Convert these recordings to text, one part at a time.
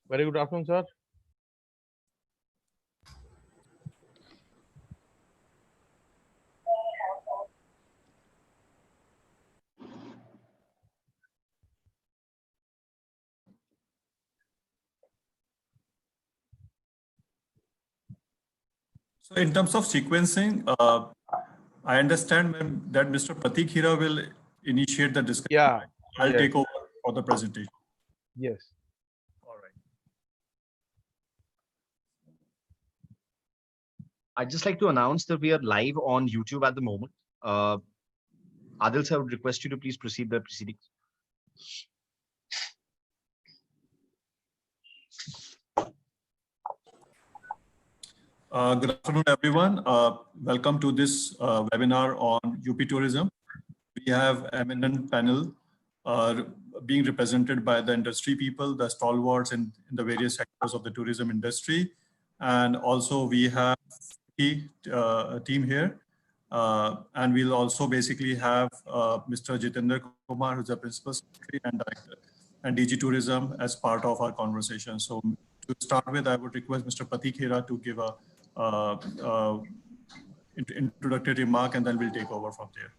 Very good afternoon, sir. So in terms of sequencing, I understand that Mr. Pratik Hira will initiate the discussion. Yeah. I'll Yes. take over for the presentation. Yes. All right. I'd just like to announce that we are live on YouTube at the moment. Adil sir, I would request you to please proceed the proceedings. Good afternoon, everyone. Welcome to this webinar on UP tourism. We have eminent panel being represented by the industry people, the stalwarts in the various sectors of the tourism industry. And also we have a team here. And we'll also basically have Mr. Jitendra Kumar, who's the Principal Secretary and Director and DG Tourism as part of our conversation. So to start with, I would request Mr. Pratik Hira to give a introductory remark, and then we'll take over from there.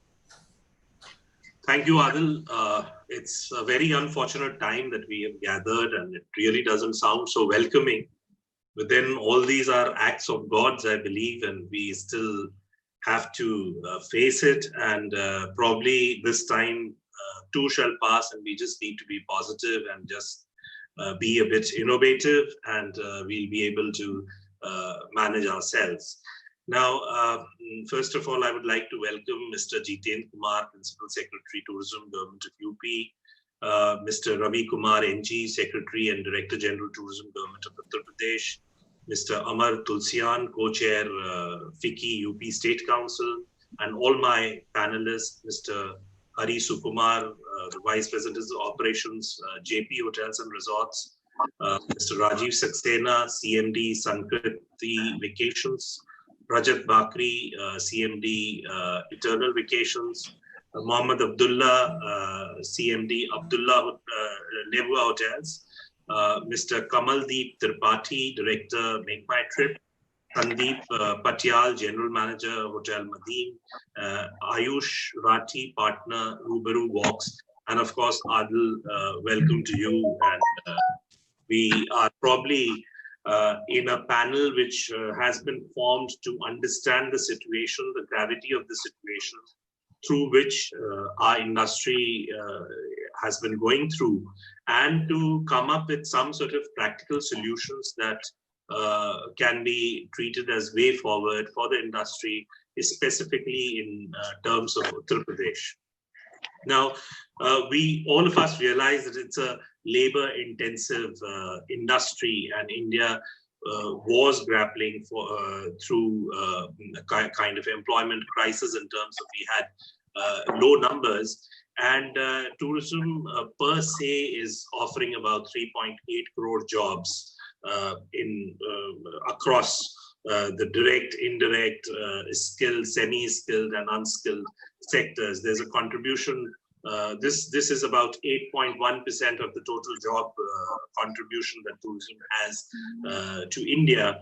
Thank you, Adil. It's a very unfortunate time that we have gathered, and it really doesn't sound so welcoming. But then all these are acts of gods, I believe, and we still have to face it. And probably this time too shall pass, and we just need to be positive and just be a bit innovative, and we'll be able to manage ourselves. Now, first of all, I would like to welcome Mr. Jitendra Kumar, Principal Secretary, Tourism, Government of UP, Mr. Ravi Kumar, NG, Secretary and Director General, Tourism, Government of Uttar Pradesh, Mr. Amar Tulsian, Co-Chair, FICCI UP State Council, and all my panelists, Mr. Hari Sukumar, the Vice President of Operations, JP Hotels and Resorts, Mr. Rajiv Saxena, CMD, Sankriti Vacations, Rajat Bakri, CMD, Eternal Vacations, Mohammed Abdullah, CMD, Abdullah Nebua Hotels, Mr. Kamaldeep Tripathi, Director, Make My Trip, Sandeep Patyal, General Manager, Hotel Madin, Ayush Rathi, Partner, Rubaru Walks, and of course, Adil, welcome to you. And we are probably in a panel which has been formed to understand the situation, the gravity of the situation through which our industry has been going through, and to come up with some sort of practical solutions that can be treated as way forward for the industry, specifically in terms of Uttar Pradesh. Now, all of us realize that it's a labor-intensive industry, and India was grappling through a kind of employment crisis in terms of we had low numbers, and tourism per se is offering about 3.8 crore jobs across the direct, indirect, skilled, semi-skilled, and unskilled sectors. There's a contribution. This is about 8.1% of the total job contribution that tourism has to India.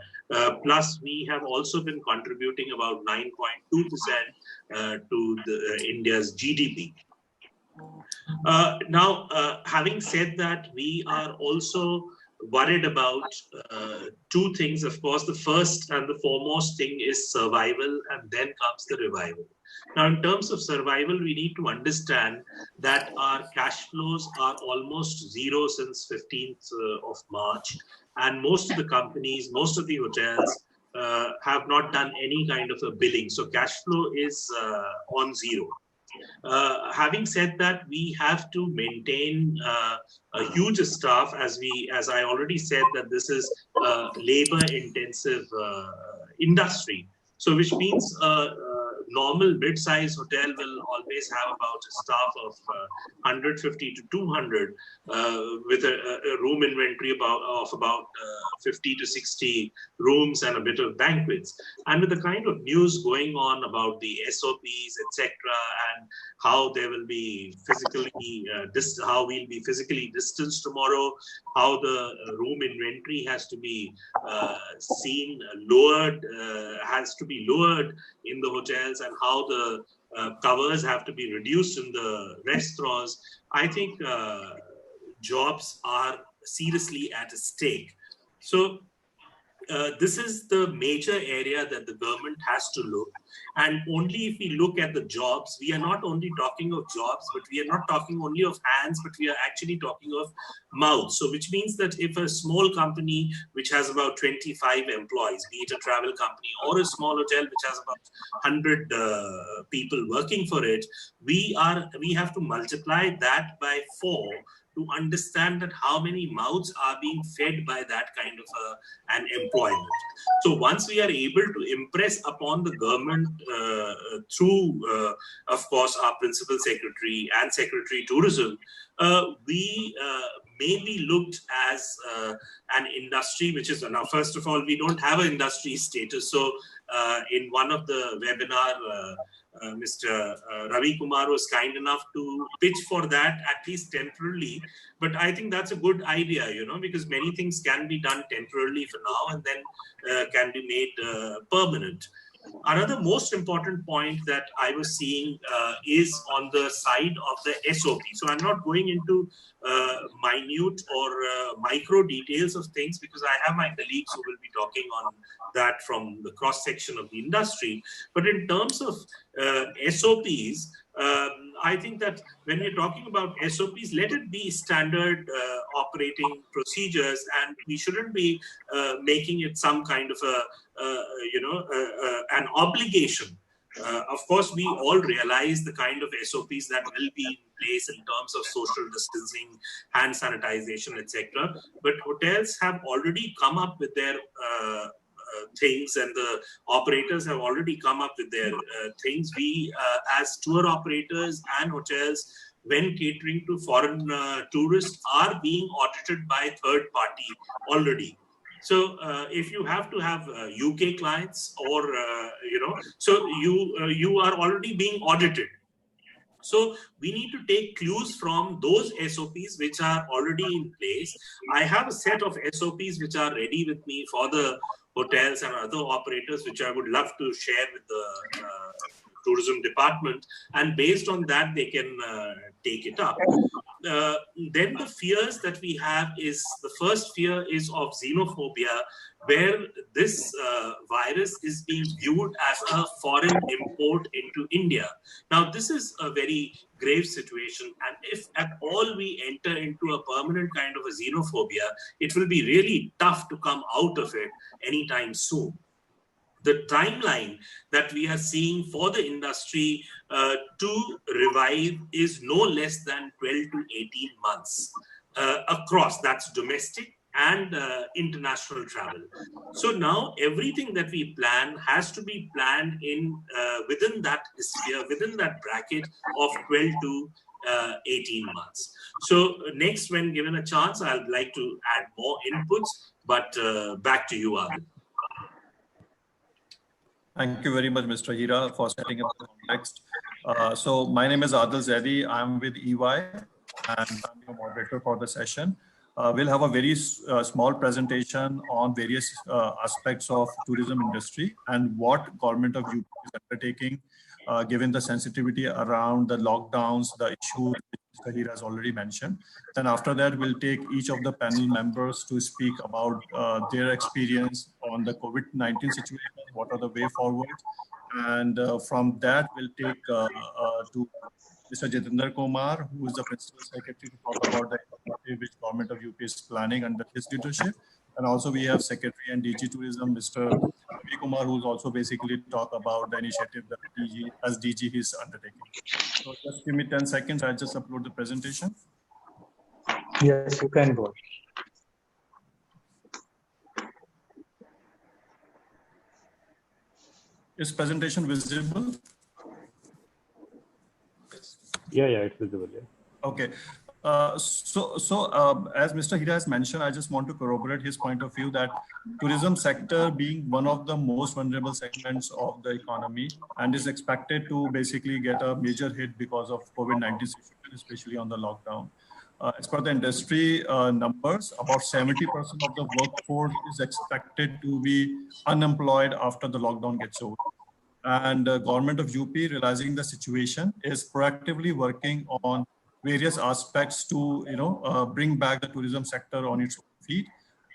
Plus, we have also been contributing about 9.2% to India's GDP. Now, having said that, we are also worried about two things. Of course, the first and the foremost thing is survival, and then comes the revival. Now, in terms of survival, we need to understand that our cash flows are almost zero since 15th of March. And most of the companies, most of the hotels have not done any kind of a billing. So cash flow is on zero. Having said that, we have to maintain a huge staff, as I already said, that this is a labor-intensive industry. So which means normal mid-size hotel will always have about a staff of 150 to 200 with a room inventory of about 50 to 60 rooms and a bit of banquets. And with the kind of news going on about the SOPs, etc., and how there will be physically, how we'll be physically distanced tomorrow, how the room inventory has to be has to be lowered in the hotels, and how the covers have to be reduced in the restaurants. I think jobs are seriously at stake. So this is the major area that the government has to look. And only if we look at the jobs, we are not only talking of jobs, but we are not talking only of hands, but we are actually talking of mouths. So which means that if a small company which has about 25 employees, be it a travel company or a small hotel which has about 100 people working for it, we have to multiply that by 4 to understand that how many mouths are being fed by that kind of an employment. So once we are able to impress upon the government through, of course, our principal secretary and secretary tourism, we may be looked as an industry which is, now first of all, we don't have an industry status. So in one of the webinar, Mr. Ravi Kumar was kind enough to pitch for that, at least temporarily. But I think that's a good idea, because many things can be done temporarily for now and then can be made permanent. Another most important point that I was seeing is on the side of the SOP. So I'm not going into minute or micro details of things, because I have my colleagues who will be talking on that from the cross section of the industry. But in terms of SOPs, I think that when we're talking about SOPs, let it be standard operating procedures, and we shouldn't be making it some kind of an obligation. Of course, we all realize the kind of SOPs that will be in place in terms of social distancing, hand sanitization, etc. But hotels have already come up with their things, and the operators have already come up with their things. We, as tour operators and hotels, when catering to foreign tourists, are being audited by third party already. So if you have to have UK clients, or so you are already being audited. So we need to take clues from those SOPs which are already in place. I have a set of SOPs which are ready with me for the hotels and other operators, which I would love to share with the tourism department, and based on that they can take it up. Then the fears that we have is, the first fear is of xenophobia, where this virus is being viewed as a foreign import into India. Now, this is a very grave situation, and if at all we enter into a permanent kind of a xenophobia, it will be really tough to come out of it anytime soon. The timeline that we are seeing for the industry to revive is no less than 12 to 18 months across. That's domestic and international travel. So now everything that we plan has to be planned in within that sphere, within that bracket of 12 to 18 months. So next, when given a chance, I'd like to add more inputs, but back to you, Adil. Thank you very much, Mr. Hira, for setting up the context. So my name is Adil Zaidi. I'm with EY, and I'm your moderator for the session. We'll have a very small presentation on various aspects of tourism industry and what government of UP is undertaking, given the sensitivity around the lockdowns, the issues Mr. Hira has already mentioned. Then after that, we'll take each of the panel members to speak about their experience on the COVID-19 situation, what are the way forward. And from that, we'll take to Mr. Jitendra Kumar, who is the Principal Secretary, to talk about the initiative which Government of UP is planning under his leadership. And also we have Secretary and DG Tourism, Mr. Ravi Kumar, who's also basically talk about the initiative that DG is undertaking. So just give me 10 seconds, I'll just upload the presentation. Yes, you can go. Is presentation visible? Yeah, it's visible. Yeah. Okay. As Mr. Hira has mentioned, I just want to corroborate his point of view that tourism sector being one of the most vulnerable segments of the economy and is expected to basically get a major hit because of COVID-19 situation, especially on the lockdown. As per the industry numbers, about 70% of the workforce is expected to be unemployed after the lockdown gets over. And the government of UP, realizing the situation, is proactively working on various aspects to bring back the tourism sector on its feet.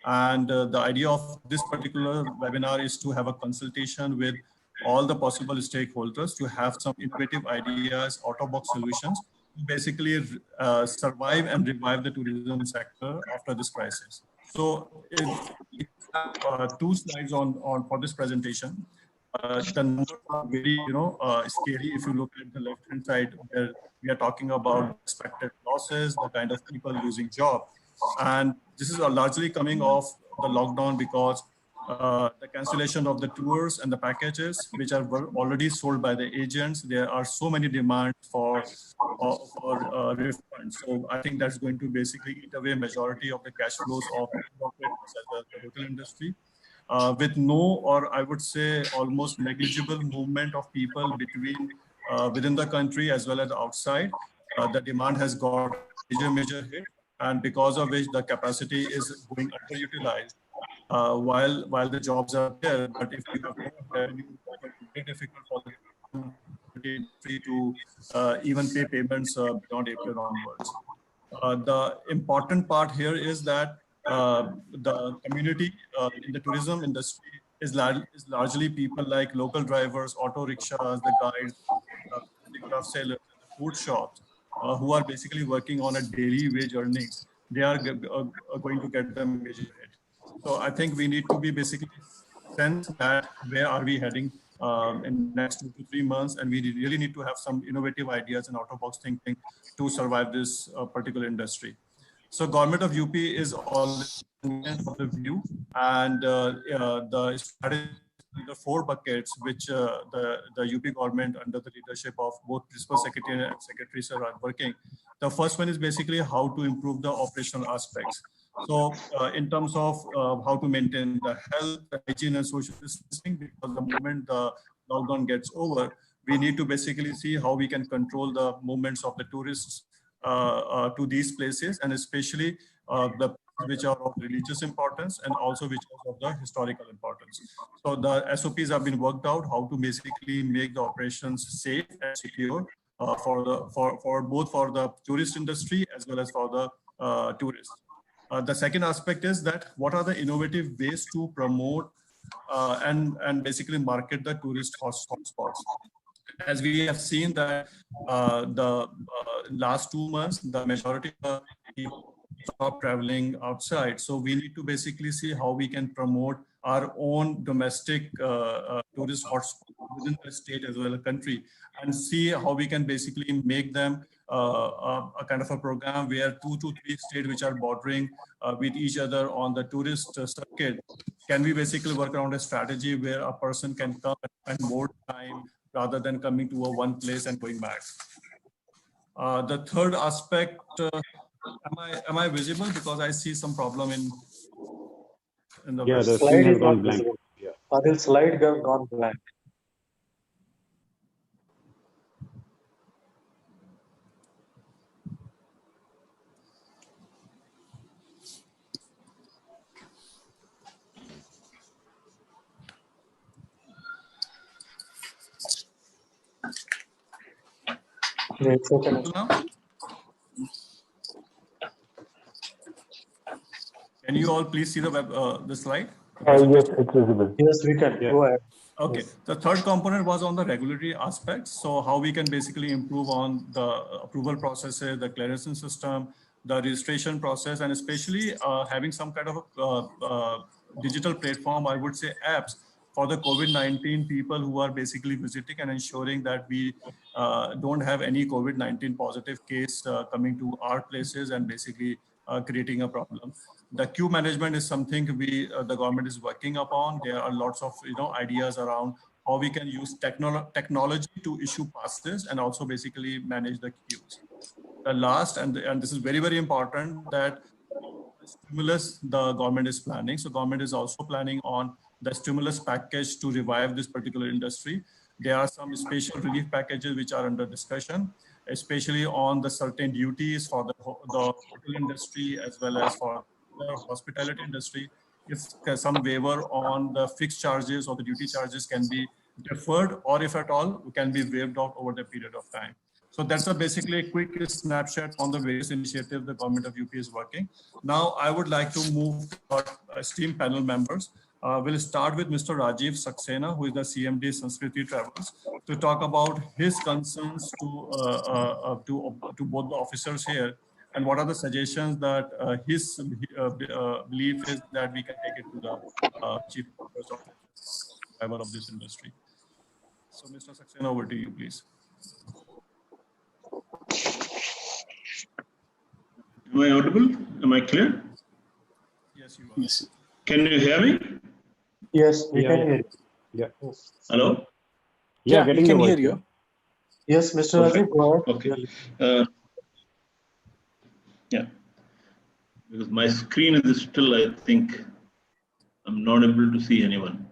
And the idea of this particular webinar is to have a consultation with all the possible stakeholders to have some innovative ideas, out-of-box solutions to basically survive and revive the tourism sector after this crisis. So two slides on for this presentation. The numbers are very, scary. If you look at the left-hand side, where we are talking about expected losses, the kind of people losing job, and this is largely coming off the lockdown because the cancellation of the tours and the packages, which are already sold by the agents, there are so many demands for refunds. So I think that's going to basically eat away majority of the cash flows of the hotel industry. With no, or I would say almost negligible movement of people between within the country as well as outside, the demand has got major hit, and because of which the capacity is going underutilized. While the jobs are there, but if you have no revenue, it will be very difficult for the industry to even pay payments beyond April onwards. The important part here is that the community in the tourism industry is largely people like local drivers, auto rickshaws, the guides, handicraft sellers, and the food shops who are basically working on a daily wage earnings. They are going to get them major hit. So I think we need to be basically sense that where are we heading in the next 2 to 3 months, and we really need to have some innovative ideas and out-of-box thinking to survive this particular industry. So government of UP is all for the view, and the strategy, the 4 buckets which the UP government under the leadership of both principal secretary and secretary sir are working. The first one is basically how to improve the operational aspects. So in terms of how to maintain the health, the hygiene and social distancing, because the moment the lockdown gets over, we need to basically see how we can control the movements of the tourists to these places, and especially the which are of religious importance and also which are of the historical importance. So the SOPs have been worked out how to basically make the operations safe and secure for both for the tourist industry as well as for the tourists. The second aspect is that what are the innovative ways to promote and basically market the tourist hotspots. As we have seen that the last 2 months, the majority of people stop traveling outside. So we need to basically see how we can promote our own domestic tourist hotspots within the state as well as the country, and see how we can basically make them a kind of a program where 2 to 3 states which are bordering with each other on the tourist circuit, can we basically work around a strategy where a person can come and spend more time rather than coming to one place and going back. The third aspect, am I visible? Because I see some problem in the the slide screen has is gone not blank. visible. Yeah. Adil's slide have gone blank. Yeah, it's okay. now? Can you all please see the the slide? Yes, it's visible. Yes, we can. Yeah. Go ahead. Okay. Yes. The third component was on the regulatory aspects. So how we can basically improve on the approval processes, the clearance system, the registration process, and especially having some kind of digital platform, I would say apps for the COVID-19 people who are basically visiting and ensuring that we don't have any COVID-19 positive case coming to our places and basically creating a problem. The queue management is something the government is working upon. There are lots of ideas around how we can use technology to issue passes and also basically manage the queues. The last, and this is very, very important, that stimulus the government is planning. So government is also planning on the stimulus package to revive this particular industry. There are some special relief packages which are under discussion, especially on the certain duties for the hotel industry as well as for the hospitality industry. If some waiver on the fixed charges or the duty charges can be deferred, or if at all, can be waived off over the period of time. So that's basically a quick snapshot on the various initiatives the government of UP is working. Now, I would like to move to our esteemed panel members. We'll start with Mr. Rajiv Saxena, who is the CMD Sanskriti Travels, to talk about his concerns to both the officers here, and what are the suggestions that his belief is that we can take it to the chief officer of this industry. So, Mr. Saxena, over to you, please. Am I audible? Am I clear? Yes, you are. Yes. Can you hear me? Yes, we can hear you. Yeah. Hello? Yeah, we getting can your hear voice, you. Yes, Mr. Perfect. Rajiv, go ahead. Okay. Yeah. Because my screen is still, I think, I'm not able to see anyone.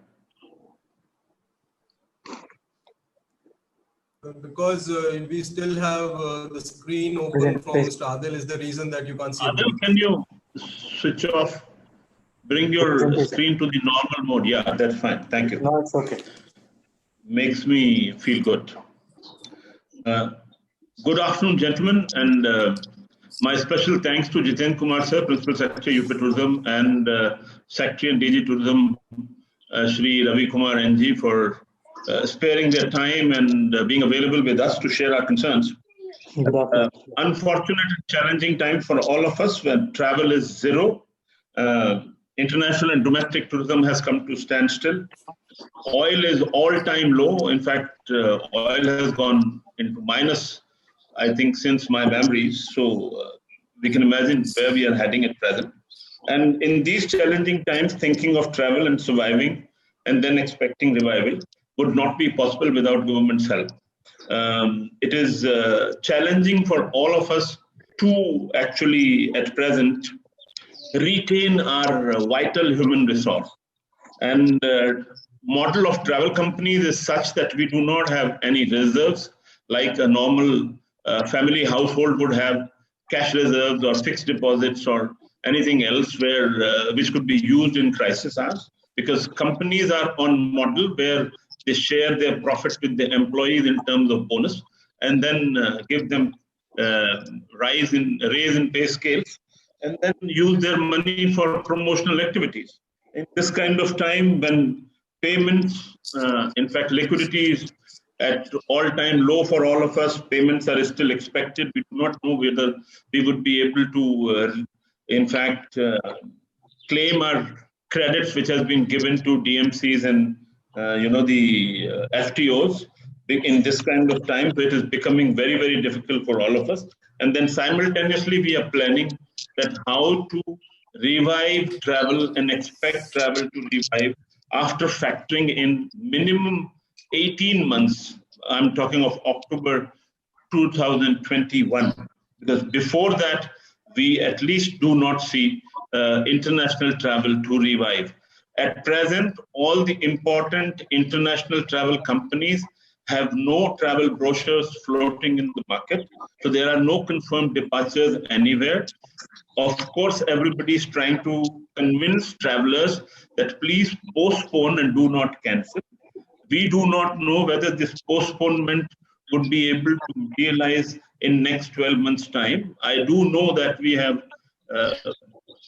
Because we still have the screen open from Mr. Adil is the reason that you can't see. Adil, can you switch off? Bring your screen to the normal mode. Yeah, that's fine. Thank you. No, it's okay. Makes me feel good. Good afternoon, gentlemen, and my special thanks to Jiten Kumar sir, Principal Secretary, UP Tourism, and Secretary and DG Tourism, Shri Ravi Kumar NG, for sparing their time and being available with us to share our concerns. Unfortunate and challenging time for all of us when travel is zero. International and domestic tourism has come to standstill. Oil is all-time low. In fact, oil has gone into minus, I think, since my memories. So we can imagine where we are heading at present. And in these challenging times, thinking of travel and surviving and then expecting revival would not be possible without government's help. It is challenging for all of us to actually, at present, retain our vital human resource. And model of travel companies is such that we do not have any reserves like a normal family household would have, cash reserves or fixed deposits or anything else where which could be used in crisis hours, because companies are on model where they share their profit with the employees in terms of bonus and then give them raise in pay scales and then use their money for promotional activities. In this kind of time when payments, in fact, liquidity is at all-time low for all of us, payments are still expected. We do not know whether we would be able to, in fact, claim our credits which has been given to DMCs and the FTOs in this kind of time. So it is becoming very, very difficult for all of us. And then simultaneously, we are planning that how to revive travel and expect travel to revive after factoring in minimum 18 months. I'm talking of October 2021, because before that, we at least do not see international travel to revive. At present, all the important international travel companies have no travel brochures floating in the market. So there are no confirmed departures anywhere. Of course, everybody is trying to convince travelers that please postpone and do not cancel. We do not know whether this postponement would be able to realize in next 12 months' time. I do know that we have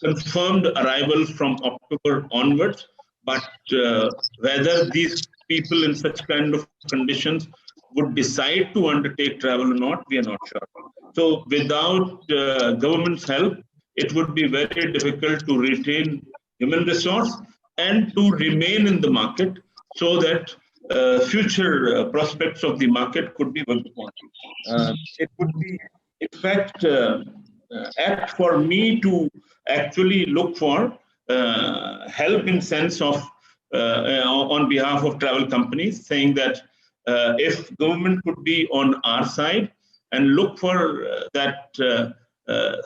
confirmed arrivals from October onwards, but whether these people in such kind of conditions would decide to undertake travel or not, we are not sure. So without government's help, it would be very difficult to retain human resource and to remain in the market so that future prospects of the market could be worked upon. It would be, in fact, apt for me to actually look for help in sense of on behalf of travel companies, saying that if government could be on our side and look for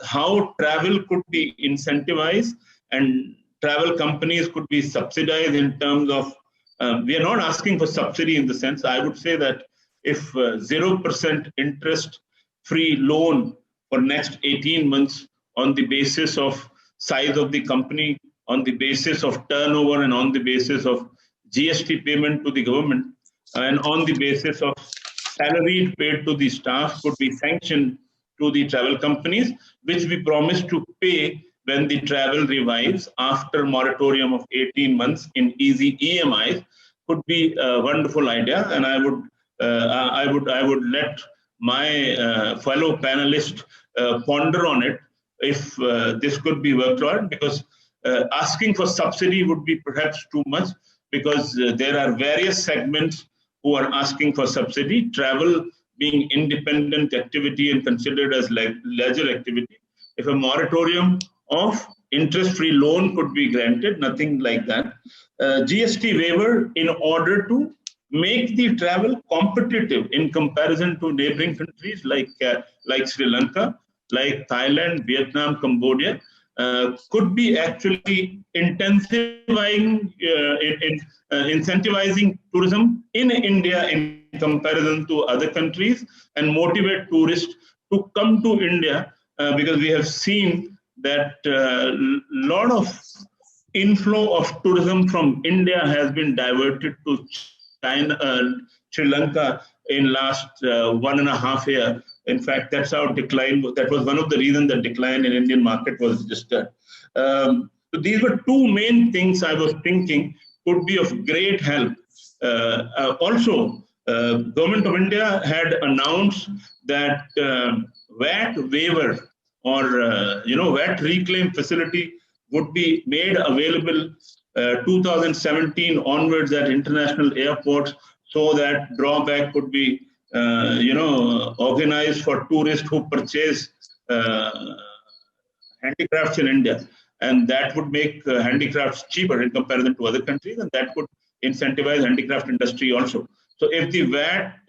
how travel could be incentivized and travel companies could be subsidized in terms of, we are not asking for subsidy in the sense, I would say that if 0% interest free loan for next 18 months on the basis of size of the company, on the basis of turnover and on the basis of GST payment to the government and on the basis of salary paid to the staff could be sanctioned to the travel companies, which we promise to pay when the travel revives after moratorium of 18 months in easy EMIs, could be a wonderful idea. And I would let my fellow panelists ponder on it if this could be worked on, because asking for subsidy would be perhaps too much, because there are various segments who are asking for subsidy, travel being independent activity and considered as leisure activity. If a moratorium of interest-free loan could be granted, nothing like that. GST waiver in order to make the travel competitive in comparison to neighboring countries like Sri Lanka, like Thailand, Vietnam, Cambodia, could be actually incentivizing tourism in India in comparison to other countries and motivate tourists to come to India, because we have seen that a lot of inflow of tourism from India has been diverted to China, Sri Lanka in last 1.5 years. In fact, that's how decline. That was one of the reasons the decline in Indian market was registered. So these were two main things I was thinking could be of great help. Also, Government of India had announced that VAT waiver or VAT reclaim facility would be made available 2017 onwards at international airports, so that drawback could be organized for tourists who purchase handicrafts in India, and that would make handicrafts cheaper in comparison to other countries, and that would incentivize handicraft industry also. So if the VAT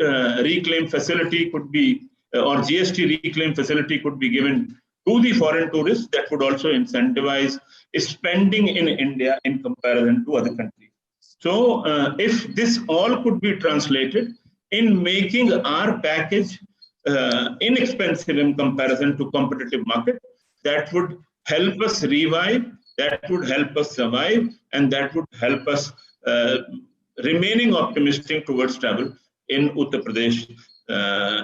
reclaim facility could be, or GST reclaim facility could be given to the foreign tourists, that would also incentivize spending in India in comparison to other countries. So if this all could be translated in making our package inexpensive in comparison to competitive market, that would help us revive, that would help us survive, and that would help us remaining optimistic towards travel in Uttar Pradesh,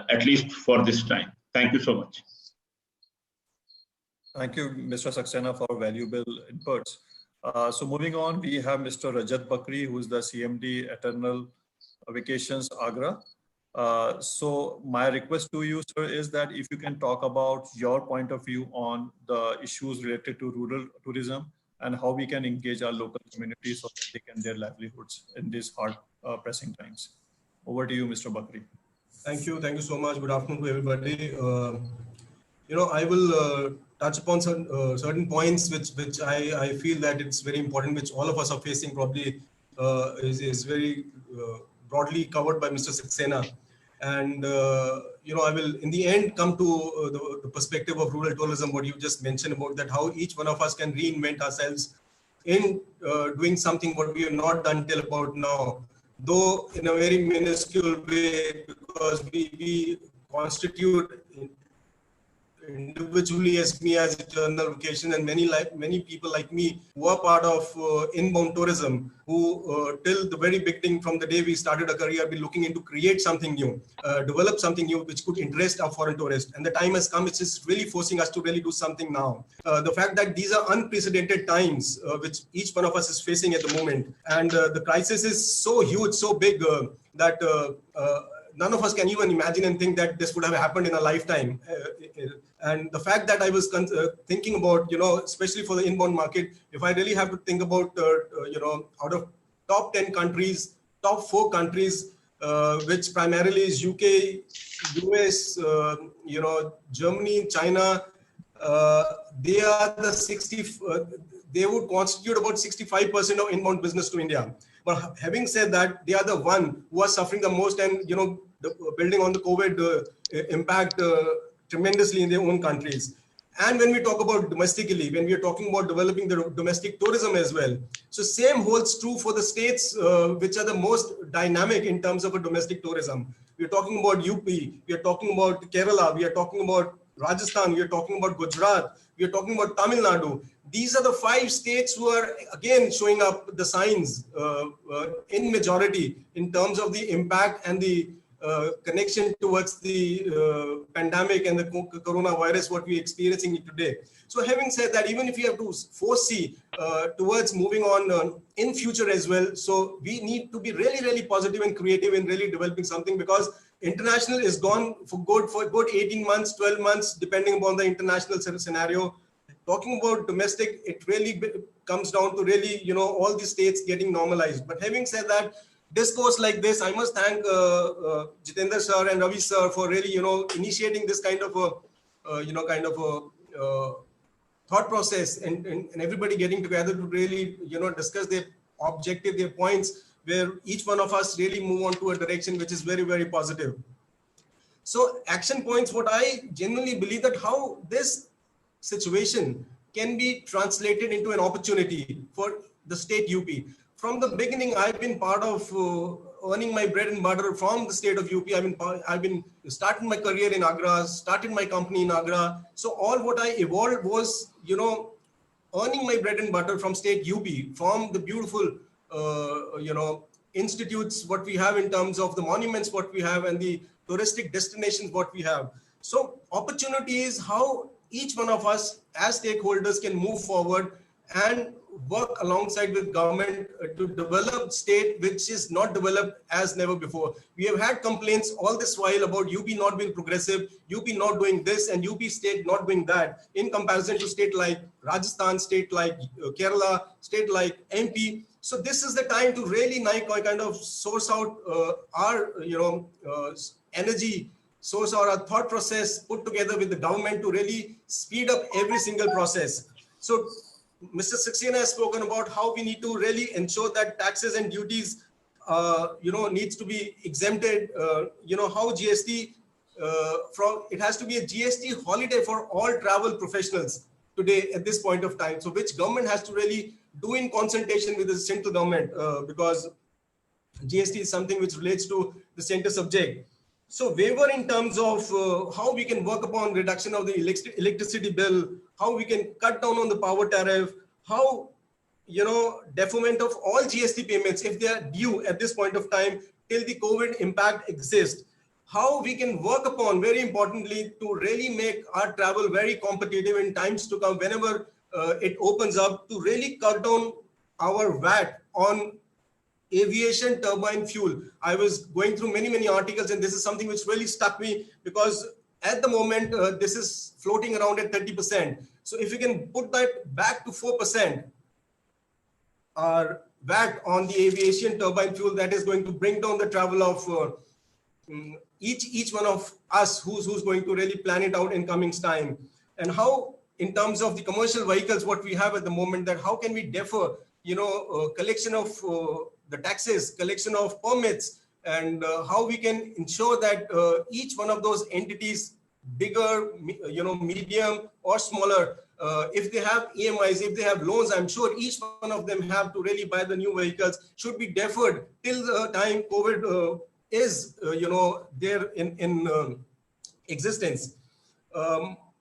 at least for this time. Thank you so much. Thank you, Mr. Saxena, for valuable inputs. So moving on, we have Mr. Rajat Bakri, who is the CMD Eternal Vacations Agra. So my request to you, sir, is that if you can talk about your point of view on the issues related to rural tourism and how we can engage our local communities so that they can their livelihoods in these hard pressing times. Over to you, Mr. Bakri. Thank you so much. Good afternoon to everybody. I will touch upon certain points which I feel that it's very important, which all of us are facing probably is very broadly covered by Mr. Saxena. And, I will in the end come to the perspective of rural tourism, what you just mentioned about that, how each one of us can reinvent ourselves in doing something what we have not done till about now, though in a very minuscule way, because we constitute individually as me as Eternal Vacation and many people like me who are part of inbound tourism, who till the very beginning from the day we started a career, be looking into create something new, develop something new which could interest our foreign tourists. And the time has come, it's just really forcing us to really do something now. The fact that these are unprecedented times which each one of us is facing at the moment, and the crisis is so huge, so big that none of us can even imagine and think that this would have happened in a lifetime. And the fact that I was thinking about, especially for the inbound market, if I really have to think about, out of top 10 countries, top 4 countries, which primarily is UK, US, Germany, China, they are the 60. They would constitute about 65% of inbound business to India. But having said that, they are the one who are suffering the most, and building on the COVID impact tremendously in their own countries. And when we talk about domestically, when we are talking about developing the domestic tourism as well, so same holds true for the states which are the most dynamic in terms of a domestic tourism. We are talking about UP, we are talking about Kerala, we are talking about Rajasthan, we are talking about Gujarat, we are talking about Tamil Nadu. These are the 5 states who are again showing up the signs in majority in terms of the impact and the connection towards the pandemic and the coronavirus, what we're experiencing today. So having said that, even if you have to foresee towards moving on in future as well, so we need to be really, really positive and creative in really developing something, because international is gone for good 18 months, 12 months, depending upon the international scenario. Talking about domestic, it really comes down to really, all the states getting normalized. But having said that, discourse like this, I must thank Jitendra sir and Ravi sir for really, initiating this kind of a, thought process, and everybody getting together to really, discuss their objective, their points, where each one of us really move on to a direction which is very, very positive. So action points, what I genuinely believe that how this situation can be translated into an opportunity for the state UP. From the beginning, I've been part of earning my bread and butter from the state of UP. I've been starting my career in Agra, started my company in Agra. So all what I evolved was, earning my bread and butter from state UP, from the beautiful, institutes, what we have in terms of the monuments, what we have, and the touristic destinations, what we have. So opportunity is how each one of us as stakeholders can move forward and work alongside with government to develop state which is not developed as never before. We have had complaints all this while about UP not being progressive, UP not doing this, and UP state not doing that in comparison to state like Rajasthan, state like Kerala, state like MP. So this is the time to really kind of source out our energy, source our thought process, put together with the government to really speed up every single process. So Mr. Saxena has spoken about how we need to really ensure that taxes and duties, needs to be exempted. How GST, it has to be a GST holiday for all travel professionals today at this point of time. So which government has to really do in consultation with the central government, because GST is something which relates to the center subject. So waiver in terms of how we can work upon reduction of the electricity bill, how we can cut down on the power tariff, how, deferment of all GST payments, if they are due at this point of time till the COVID impact exists, how we can work upon, very importantly, to really make our travel very competitive in times to come, whenever it opens up, to really cut down our VAT on aviation turbine fuel. I was going through many articles, and this is something which really stuck me, because at the moment this is floating around at 30%. So if we can put that back to 4%, our VAT on the aviation turbine fuel, that is going to bring down the travel of each one of us who's going to really plan it out in coming time. And how, in terms of the commercial vehicles, what we have at the moment, that how can we defer, collection of the taxes, collection of permits, and how we can ensure that each one of those entities, bigger, medium or smaller, if they have EMIs, if they have loans, I'm sure each one of them have to really buy the new vehicles, should be deferred till the time COVID is, there in existence.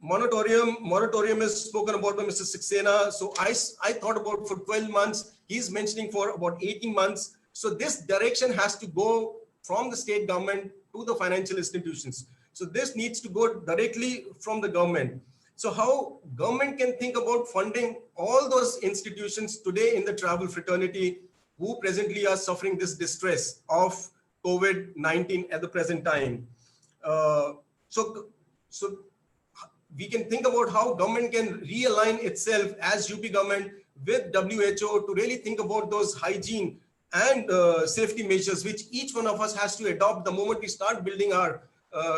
Moratorium is spoken about by Mr. Saxena. So I thought about for 12 months, he's mentioning for about 18 months. So this direction has to go from the state government to the financial institutions. So this needs to go directly from the government. So how government can think about funding all those institutions today in the travel fraternity who presently are suffering this distress of COVID-19 at the present time. So we can think about how government can realign itself as UP government with WHO to really think about those hygiene and safety measures, which each one of us has to adopt the moment we start building our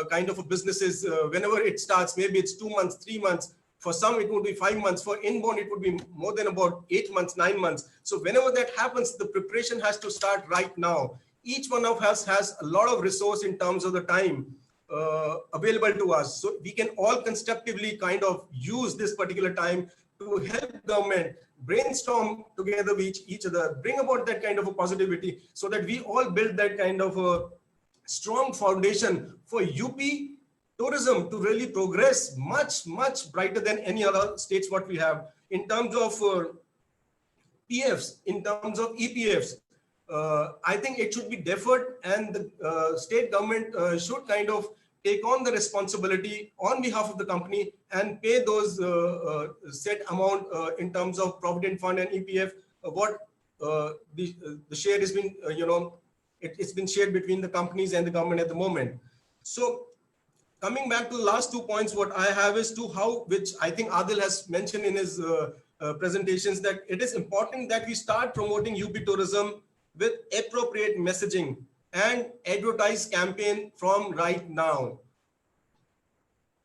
kind of businesses, whenever it starts, maybe it's 2 months, 3 months, For some, it would be 5 months. For inbound, it would be more than about 8 months, 9 months. So whenever that happens, the preparation has to start right now. Each one of us has a lot of resource in terms of the time available to us. So we can all constructively kind of use this particular time to help government brainstorm together with each other, bring about that kind of a positivity so that we all build that kind of a strong foundation for UP tourism to really progress much, much brighter than any other states what we have in terms of PFs, in terms of EPFs. I think it should be deferred, and the state government should kind of take on the responsibility on behalf of the company and pay those set amount in terms of provident fund and EPF. What the share has been, it's been shared between the companies and the government at the moment. So coming back to the last 2 points, what I have is to how, which I think Adil has mentioned in his presentations, that it is important that we start promoting UP tourism with appropriate messaging and advertise campaign from right now.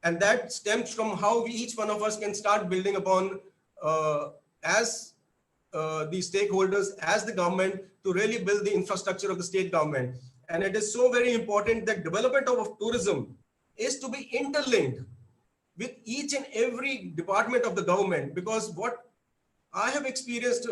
And that stems from how each one of us can start building upon as the stakeholders, as the government, to really build the infrastructure of the state government. And it is so very important that development of tourism is to be interlinked with each and every department of the government, because what I have experienced,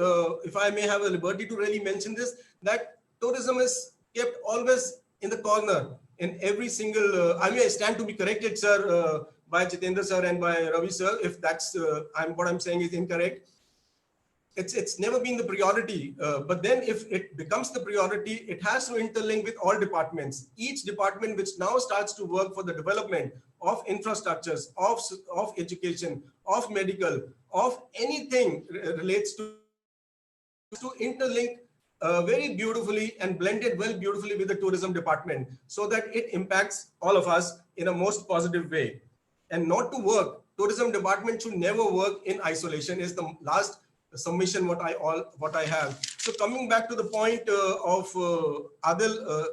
if I may have a liberty to really mention this, that tourism is kept always in the corner in every single, I may stand to be corrected, sir, by Jitendra sir and by Ravi sir, if that's, what I'm saying is incorrect. It's never been the priority, but then if it becomes the priority, it has to interlink with all departments. Each department which now starts to work for the development of infrastructures, of education, of medical, of anything relates to interlink very beautifully and blended well beautifully with the tourism department, so that it impacts all of us in a most positive way. And not to work, tourism department should never work in isolation is the last submission what I have. So coming back to the point of Adil,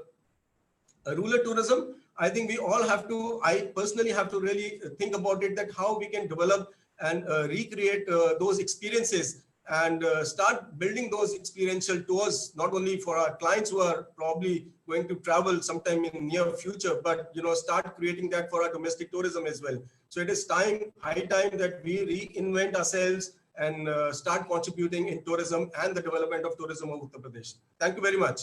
rural tourism, I think we all have to, I personally have to really think about it, that how we can develop and recreate those experiences and start building those experiential tours, not only for our clients who are probably going to travel sometime in near future, but start creating that for our domestic tourism as well. So it is high time that we reinvent ourselves and start contributing in tourism and the development of tourism of Uttar Pradesh. Thank you very much.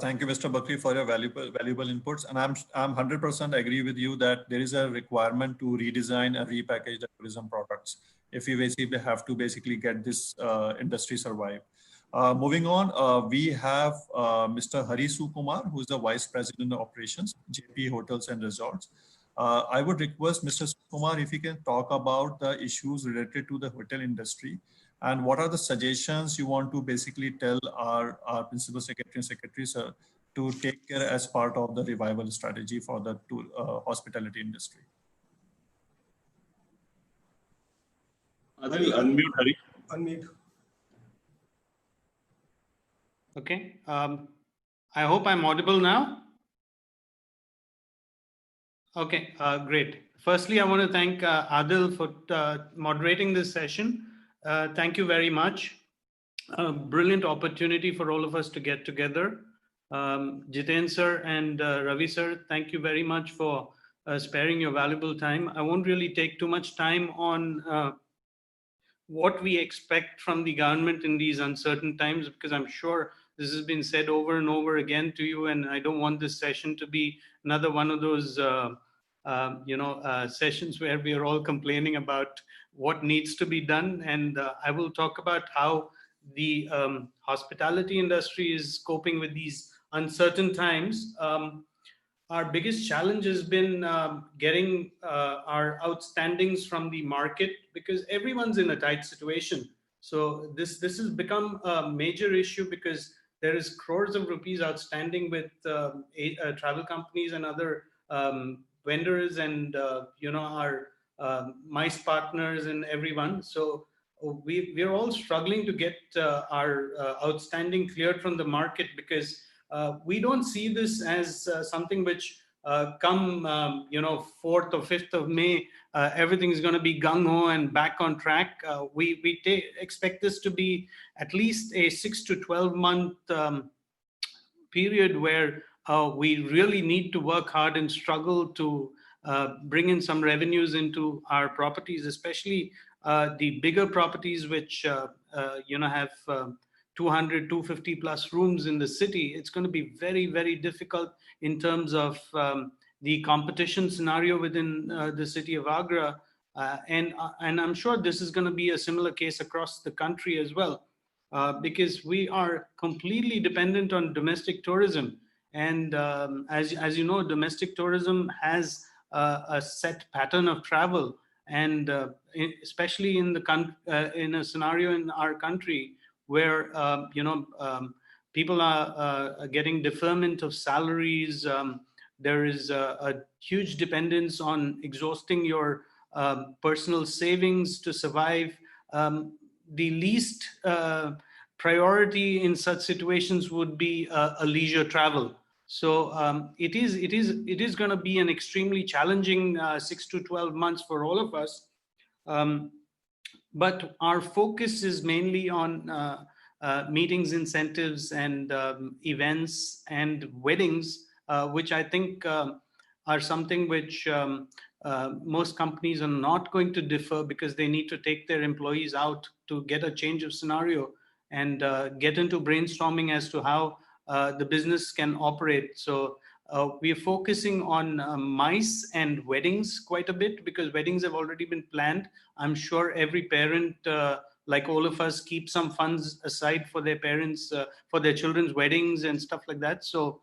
Thank you, Mr. Bakri, for your valuable inputs. And I'm 100% agree with you that there is a requirement to redesign and repackage the tourism products if we basically have to get this industry survive. Moving on, we have Mr. Hari Sukumar, who is the Vice President of Operations, JP Hotels and Resorts. I would request Mr. Sukumar if he can talk about the issues related to the hotel industry and what are the suggestions you want to basically tell our Principal Secretary and Secretary, sir, to take care as part of the revival strategy for the hospitality industry. Adil, unmute, Hari. Unmute. Okay. I hope I'm audible now. Okay, great. Firstly, I want to thank Adil for moderating this session. Thank you very much. Brilliant opportunity for all of us to get together. Jiten sir and Ravi sir, thank you very much for sparing your valuable time. I won't really take too much time on what we expect from the government in these uncertain times, because I'm sure this has been said over and over again to you, and I don't want this session to be another one of those sessions where we are all complaining about what needs to be done. And I will talk about how the hospitality industry is coping with these uncertain times. Our biggest challenge has been getting our outstandings from the market, because everyone's in a tight situation. So this has become a major issue, because there is crores of rupees outstanding with travel companies and other vendors and our MICE partners and everyone. So we're all struggling to get our outstanding cleared from the market, because we don't see this as something which come 4th or 5th of May, everything is going to be gung-ho and back on track. We expect this to be at least a 6 to 12 month period where we really need to work hard and struggle to bring in some revenues into our properties, especially the bigger properties which have 200, 250 plus rooms in the city. It's going to be very, very difficult in terms of the competition scenario within the city of Agra. And I'm sure this is going to be a similar case across the country as well, because we are completely dependent on domestic tourism. And as you know, domestic tourism has a set pattern of travel. And especially in a scenario in our country where people are getting deferment of salaries, there is a huge dependence on exhausting your personal savings to survive. The least priority in such situations would be a leisure travel. So it is going to be an extremely challenging 6 to 12 months for all of us. But our focus is mainly on meetings, incentives, and events and weddings, which I think are something which most companies are not going to defer, because they need to take their employees out to get a change of scenario and get into brainstorming as to how the business can operate. So we are focusing on MICE and weddings quite a bit, because weddings have already been planned. I'm sure every parent, like all of us, keep some funds aside for their parents, for their children's weddings and stuff like that. So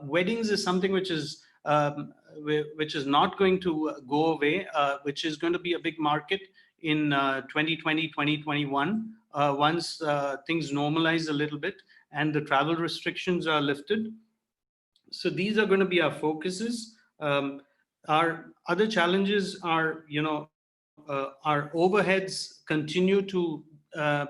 weddings is something which is not going to go away, which is going to be a big market in 2020, 2021, once things normalize a little bit and the travel restrictions are lifted. So these are going to be our focuses. Our other challenges are, our overheads continue to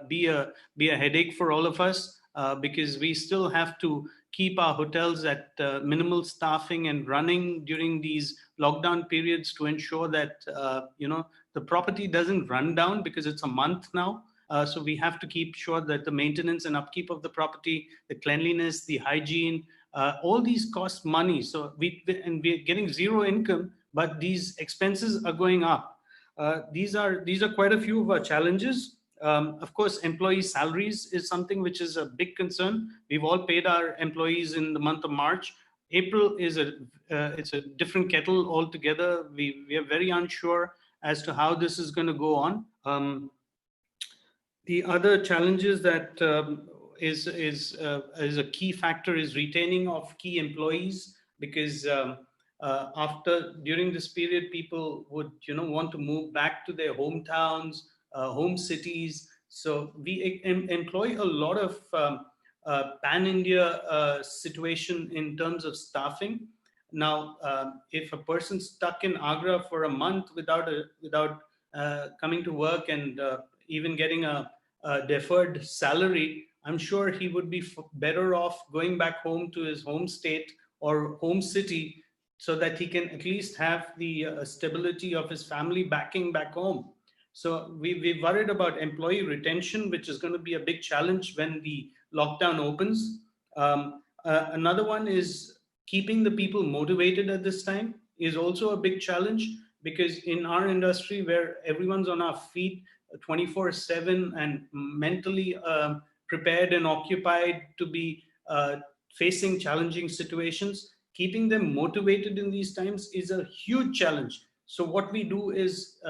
be a headache for all of us, because we still have to keep our hotels at minimal staffing and running during these lockdown periods to ensure that the property doesn't run down, because it's a month now. So we have to keep sure that the maintenance and upkeep of the property, the cleanliness, the hygiene, all these cost money. So we're getting zero income, but these expenses are going up. These are quite a few of our challenges. Of course, employee salaries is something which is a big concern. We've all paid our employees in the month of March. April is it's a different kettle altogether. We are very unsure as to how this is going to go on. The other challenges that is a key factor is retaining of key employees, because during this period, people would want to move back to their hometowns, home cities. So we employ a lot of pan-India situation in terms of staffing. Now, if a person's stuck in Agra for a month without coming to work and even getting a deferred salary, I'm sure he would be better off going back home to his home state or home city, so that he can at least have the stability of his family backing back home. So we're worried about employee retention, which is going to be a big challenge when the lockdown opens. Another one is keeping the people motivated at this time is also a big challenge, because in our industry where everyone's on our feet 24/7 and mentally prepared and occupied to be facing challenging situations, keeping them motivated in these times is a huge challenge. So what we do is,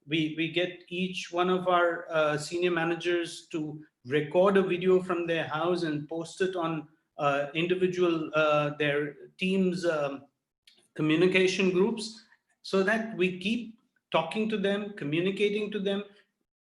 we get each one of our senior managers to record a video from their house and post it on their team's communication groups, so that we keep talking to them, communicating to them,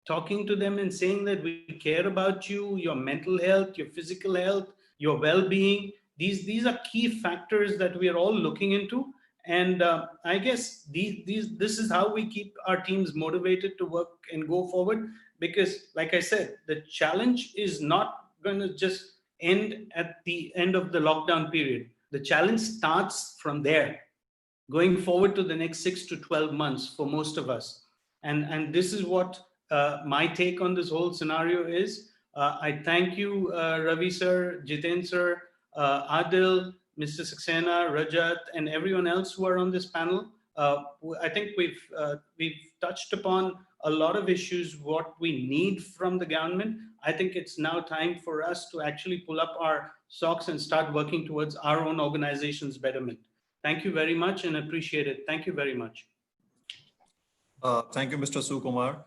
talking to them and saying that we care about you, your mental health, your physical health, your well-being. These are key factors that we are all looking into. And I guess this is how we keep our teams motivated to work and go forward. Because like I said, the challenge is not going to just end at the end of the lockdown period. The challenge starts from there, going forward to the next 6 to 12 months for most of us. And this is what my take on this whole scenario is. I thank you, Ravi sir, Jiten sir, Adil, Mr. Saxena, Rajat, and everyone else who are on this panel. I think we've touched upon a lot of issues, what we need from the government. I think it's now time for us to actually pull up our socks and start working towards our own organization's betterment. Thank you very much and appreciate it. Thank you very much. Thank you, Mr. Sukumar.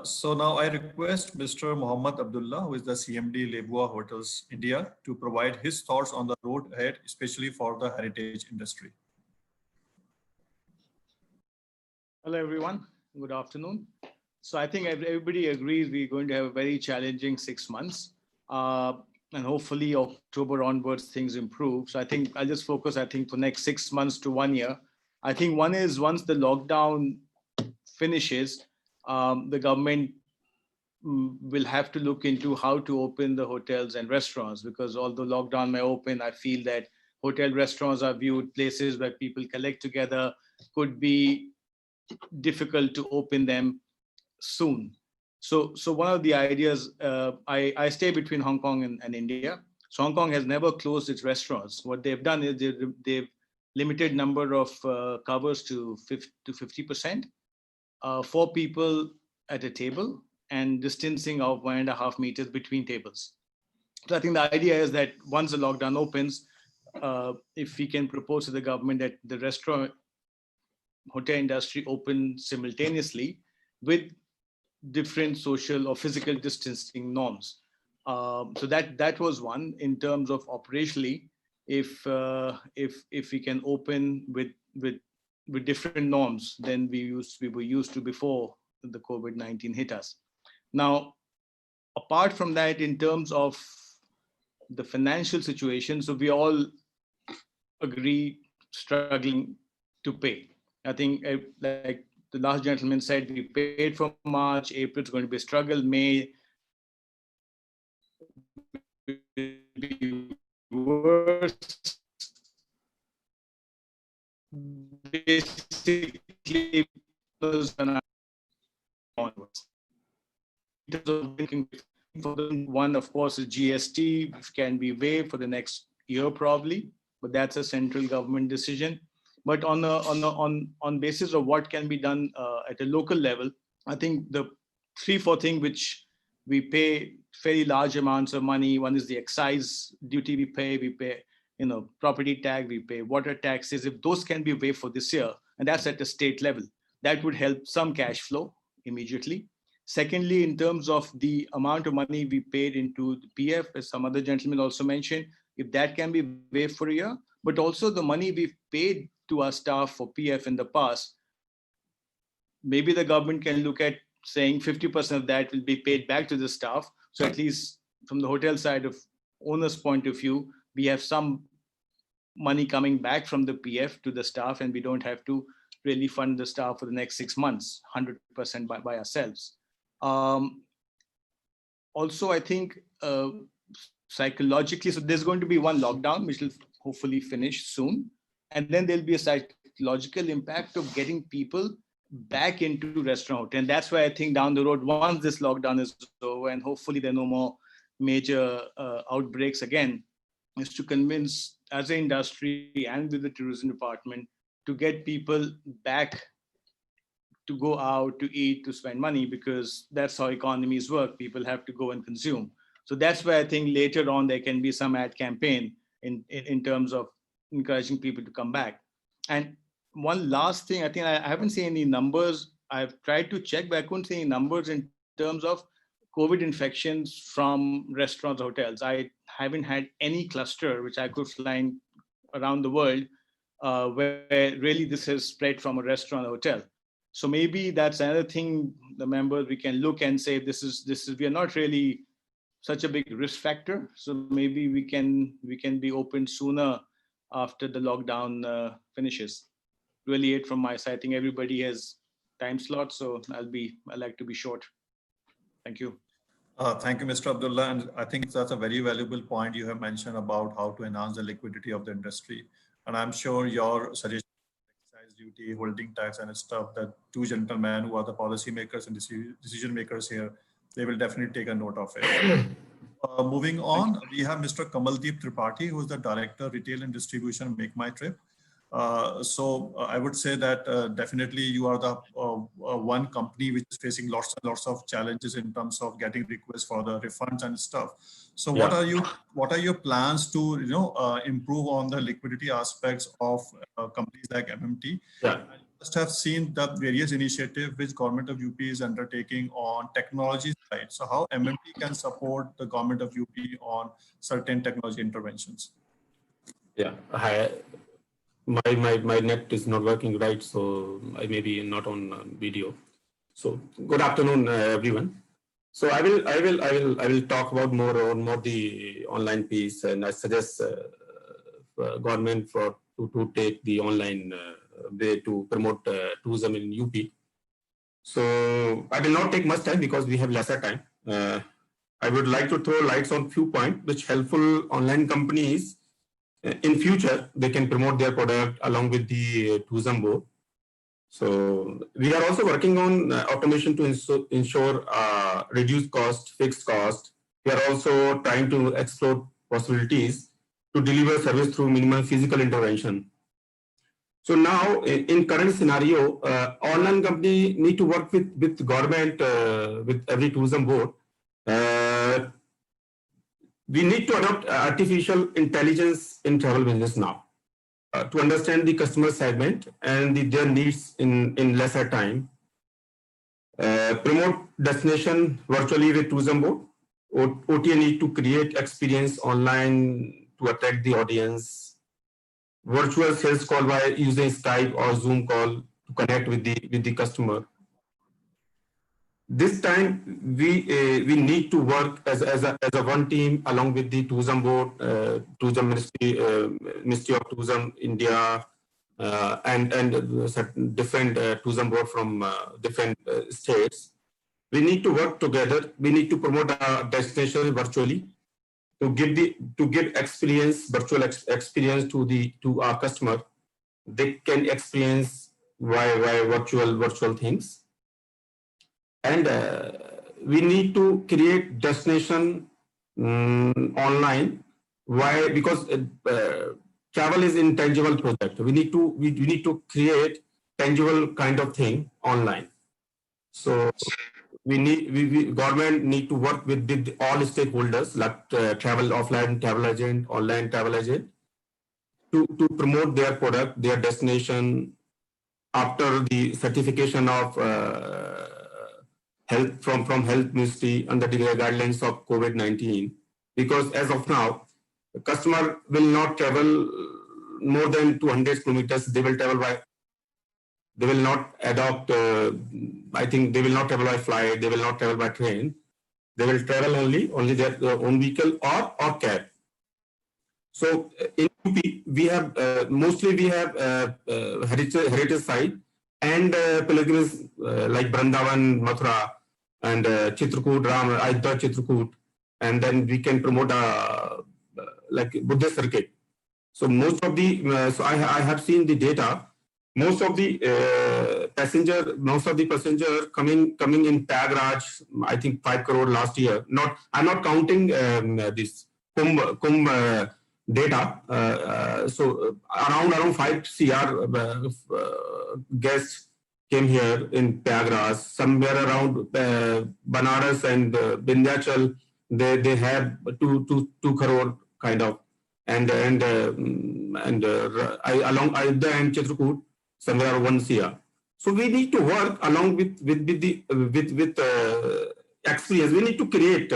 So now I request Mr. Mohammad Abdullah, who is the CMD Lebua Hotels India, to provide his thoughts on the road ahead, especially for the heritage industry. Hello, everyone. Good afternoon. So I think everybody agrees we're going to have a very challenging 6 months. And hopefully October onwards, things improve. So I think I'll just focus, for next 6 months to 1 year. I think one is once the lockdown finishes, the government will have to look into how to open the hotels and restaurants, because although lockdown may open, I feel that hotel restaurants are viewed places where people collect together, could be difficult to open them soon. So one of the ideas, I stay between Hong Kong and India. So Hong Kong has never closed its restaurants. What they've done is they've limited number of covers to 50%, 4 people at a table, and distancing of 1.5 meters between tables. So I think the idea is that once the lockdown opens, if we can propose to the government that the restaurant hotel industry open simultaneously with different social or physical distancing norms. So that was one. In terms of operationally, if we can open with different norms than we were used to before the COVID-19 hit us. Now, apart from that, in terms of the financial situation, so we all agree struggling to pay. I think, like the last gentleman said, we paid for March, April is going to be a struggle, May will be worse. Basically, onwards. In terms of thinking for them, one, of course, is GST, which can be waived for the next year probably, but that's a central government decision. But on basis of what can be done at a local level, I think the 3-4 things which we pay fairly large amounts of money. One is the excise duty we pay, property tax, we pay water taxes. If those can be waived for this year, and that's at the state level, that would help some cash flow immediately. Secondly, in terms of the amount of money we paid into the PF, as some other gentlemen also mentioned, if that can be waived for a year, but also the money we've paid to our staff for PF in the past, maybe the government can look at saying 50% of that will be paid back to the staff. So at least from the hotel side of owner's point of view, we have some money coming back from the PF to the staff, and we don't have to really fund the staff for the next 6 months, 100% by ourselves. Also, I think psychologically, so there's going to be one lockdown, which will hopefully finish soon. And then there'll be a psychological impact of getting people back into restaurant. And that's why I think down the road, once this lockdown is over and hopefully there are no more major outbreaks again, is to convince as an industry and with the tourism department to get people back to go out, to eat, to spend money, because that's how economies work. People have to go and consume. So that's why I think later on there can be some ad campaign in terms of encouraging people to come back. And one last thing, I think I haven't seen any numbers. I've tried to check, but I couldn't see any numbers in terms of COVID infections from restaurants, hotels. I haven't had any cluster which I could find around the world where really this has spread from a restaurant or hotel. So maybe that's another thing, the members, we can look and say, this is we are not really such a big risk factor. So maybe we can be open sooner after the lockdown finishes. Really it from my side. I think everybody has time slots, so I'd like to be short. Thank you. Thank you, Mr. Abdullah. And I think that's a very valuable point you have mentioned about how to enhance the liquidity of the industry. And I'm sure your suggestion, excise duty, holding tax and stuff, that two gentlemen who are the policymakers and decision makers here, they will definitely take a note of it. Moving on, we have Mr. Kamaldeep Tripathi, who is the Director, Retail and Distribution, Make My Trip. So I would say that definitely you are the one company which is facing lots and lots of challenges in terms of getting requests for the refunds and stuff. So what are your plans to improve on the liquidity aspects of companies like MMT? Yeah. I must have seen the various initiatives which government of UP is undertaking on technology side. So how MMT can support the government of UP on certain technology interventions? Yeah. My net is not working right, so I may be not on video. So good afternoon, everyone. So I will talk about more the online piece, and I suggest government to take the online way to promote tourism in UP. So I will not take much time because we have lesser time. I would like to throw lights on few points which helpful online companies in future they can promote their product along with the tourism board. So we are also working on automation to ensure reduced cost, fixed cost. We are also trying to explore possibilities to deliver service through minimal physical intervention. So now in current scenario, online company need to work with government, with every tourism board. We need to adopt artificial intelligence in travel business now to understand the customer segment and their needs in lesser time. Promote destination virtually with tourism board. OTA need to create experience online to attract the audience. Virtual sales call by using Skype or Zoom call to connect with the customer. This time we need to work as a one team along with the tourism board, tourism Ministry of Tourism India, and different tourism board from different states. We need to work together. We need to promote our destination virtually to give experience, virtual experience to our customer. They can experience why virtual things. And we need to create destination online. Why? Because travel is intangible project. We need to create tangible kind of thing online. So government need to work with all stakeholders like travel offline travel agent, online travel agent to promote their product, their destination after the certification of health from Health Ministry under the guidelines of COVID-19. Because as of now, the customer will not travel more than 200 kilometers. They will not adopt, I think they will not travel by flight, they will not travel by train. They will travel only their own vehicle or cab. So in UP, we have, mostly we have heritage site and pilgrims like Vrindavan, Mathura, and Chitrakoot, Ram, Ayodhya, Chitrakoot, and then we can promote like Buddhist circuit. So most of the, so I have seen the data. Most of the passenger coming in Prayagraj, I think 5 crore last year. I'm not counting this Kumbh data. So around 5 CR guests came here in Prayagraj. Somewhere around Banaras and Vindhyachal, they have 2 crore kind of, and along Ayodhya and Chitrakoot, somewhere around 1 CR. So we need to work along with experience. We need to create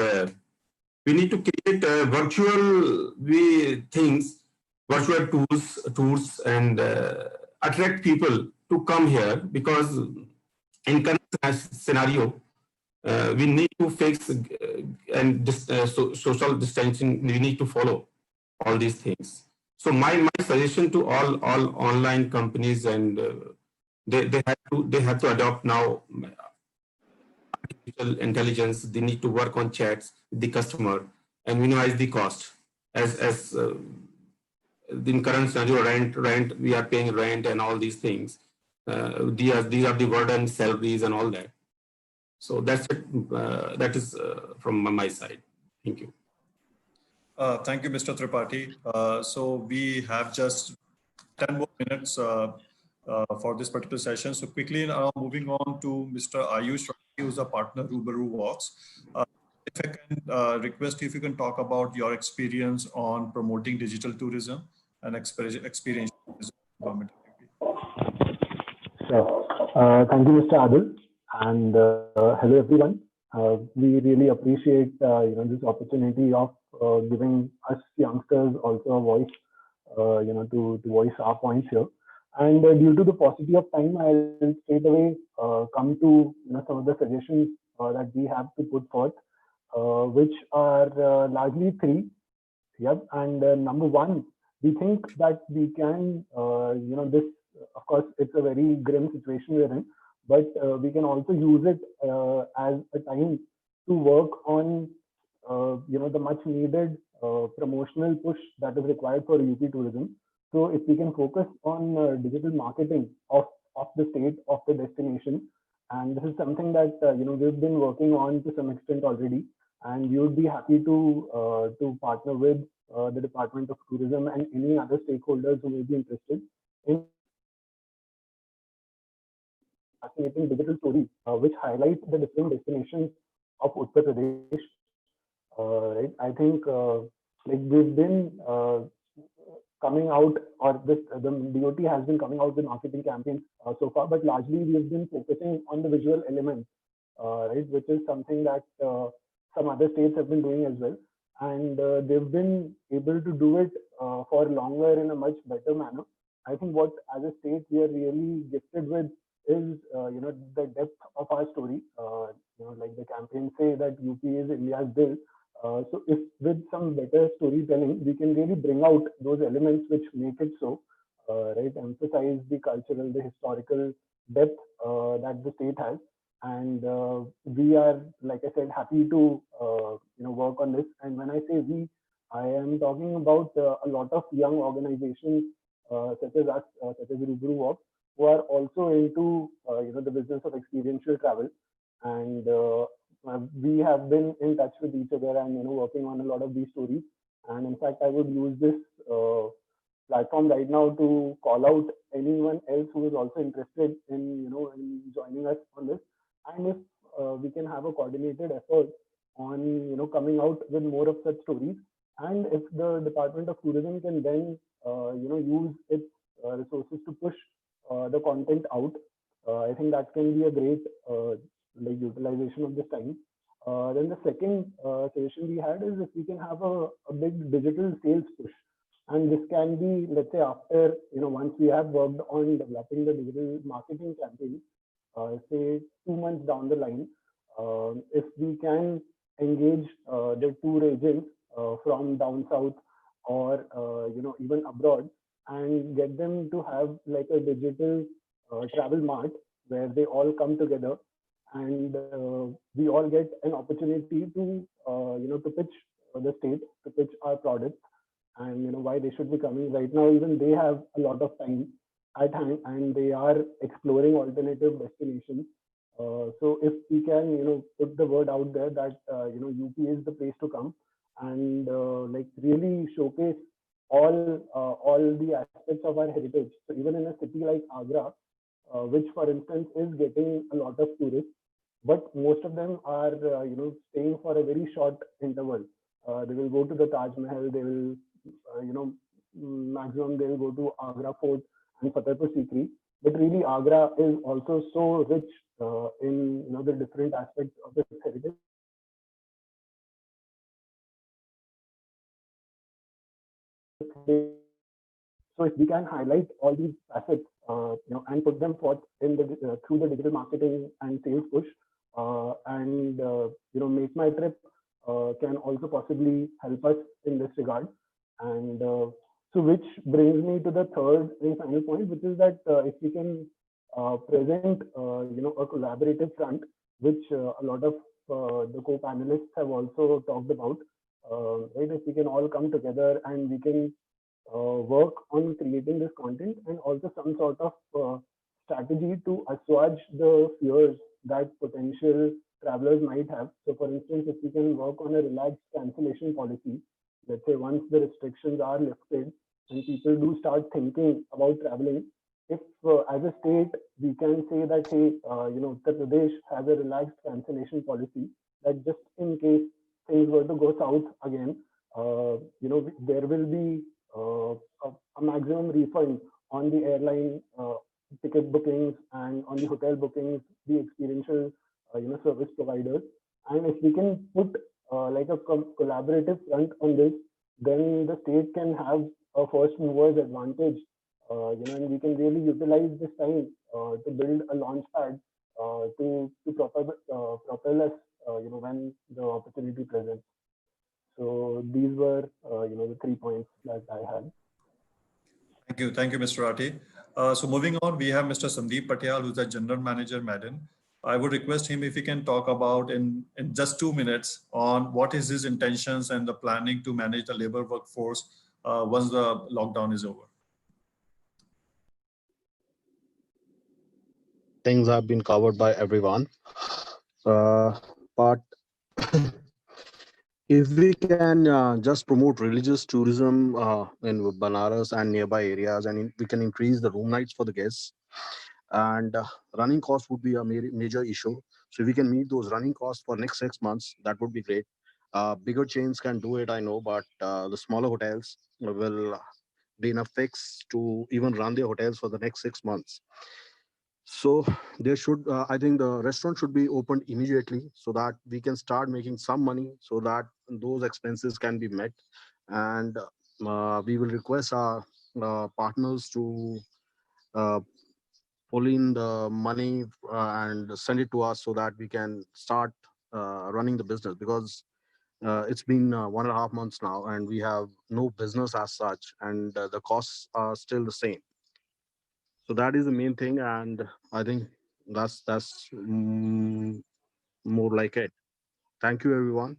virtual things, virtual tours, and attract people to come here, because in current scenario, we need to fix and social distancing. We need to follow all these things. So my suggestion to all online companies, and they have to adopt now artificial intelligence. They need to work on chats with the customer and minimize the cost. As in current scenario, rent, we are paying rent and all these things. These are the burden, salaries and all that. So that's it. That is from my side. Thank you. Thank you, Mr. Tripathi. So we have just 10 more minutes for this particular session. So quickly now moving on to Mr. Ayush, who is a partner Rubaru Walks. If I can request if you can talk about your experience on promoting digital tourism and experiential tourism in government of UP. Sure. Thank you, Mr. Adil, and hello everyone. We really appreciate this opportunity of giving us youngsters also a voice, to voice our points here. And due to the paucity of time, I'll straight away come to some of the suggestions that we have to put forth, which are largely three. Yep. And number one, we think that we can, this, of course, it's a very grim situation we're in, but we can also use it as a time to work on, the much needed promotional push that is required for UP tourism. So if we can focus on digital marketing of the state, of the destination, and this is something that, we've been working on to some extent already, and we would be happy to partner with the Department of Tourism and any other stakeholders who may be interested in fascinating digital stories which highlight the different destinations of Uttar Pradesh. Right, I think we've been coming out, or the DOT has been coming out with marketing campaigns so far, but largely we've been focusing on the visual elements, right, which is something that some other states have been doing as well, and they've been able to do it for longer in a much better manner. I think what as a state we are really gifted with is the depth of our story. Like the campaign say that UP is India's Dil. So if with some better storytelling, we can really bring out those elements which make it so, right, emphasize the cultural, the historical depth that the state has. And we are, like I said, happy to work on this. And when I say we, I am talking about a lot of young organizations such as us, such as Rubaru Walks, who are also into the business of experiential travel. And we have been in touch with each other and working on a lot of these stories. And in fact, I would use this platform right now to call out anyone else who is also interested in in joining us on this. And if we can have a coordinated effort on coming out with more of such stories, and if the Department of Tourism can then use its resources to push the content out, I think that can be a great utilization of this time. Then the second suggestion we had is if we can have a big digital sales push, and this can be, let's say, after once we have worked on developing the digital marketing campaign, say 2 months down the line, if we can engage the tour agents from down south or even abroad, and get them to have like a digital travel mart where they all come together and we all get an opportunity to to pitch the state, to pitch our products, and why they should be coming. Right now, even they have a lot of time at hand and they are exploring alternative destinations. So if we can put the word out there that UP is the place to come, and like really showcase all the aspects of our heritage. So even in a city like Agra, which for instance is getting a lot of tourists, but most of them are staying for a very short interval. They will go to the Taj Mahal, they will maximum they will go to Agra Fort and Fatehpur Sikri. But really Agra is also so rich in the different aspects of its heritage. So if we can highlight all these facets, and put them forth in the through the digital marketing and sales push, and Make My Trip can also possibly help us in this regard. And so which brings me to the third and final point, which is that if we can present a collaborative front which a lot of the co-panelists have also talked about. Right, if we can all come together and we can work on creating this content and also some sort of strategy to assuage the fears that potential travelers might have. So, for instance, if we can work on a relaxed cancellation policy, let's say once the restrictions are lifted and people do start thinking about traveling, if as a state we can say that, hey, Uttar Pradesh has a relaxed cancellation policy, that just in case things were to go south again, there will be a maximum refund on the airline ticket bookings and on the hotel bookings, the experiential service providers. And if we can put like a collaborative front on this, then the state can have a first mover's advantage, and we can really utilize this time to build a launch pad to propel us, when the opportunity presents. So these were, the 3 points that I had. Thank you, Mr. Rathi. So moving on, we have Mr. Sandeep Patel, who's the General Manager, Madden. I would request him if he can talk about in just 2 minutes on what is his intentions and the planning to manage the labor workforce once the lockdown is over. Things have been covered by everyone, but if we can just promote religious tourism in Banaras and nearby areas, and we can increase the room nights for the guests, and running costs would be a major issue. So if we can meet those running costs for next 6 months, that would be great. Bigger chains can do it, I know, but the smaller hotels will be in a fix to even run their hotels for the next 6 months. So there should, I think the restaurant should be opened immediately so that we can start making some money so that those expenses can be met. And we will request our partners to pull in the money and send it to us so that we can start running the business, because it's been 1.5 months now and we have no business as such, and the costs are still the same. So that is the main thing, and I think that's more like it. Thank you, everyone.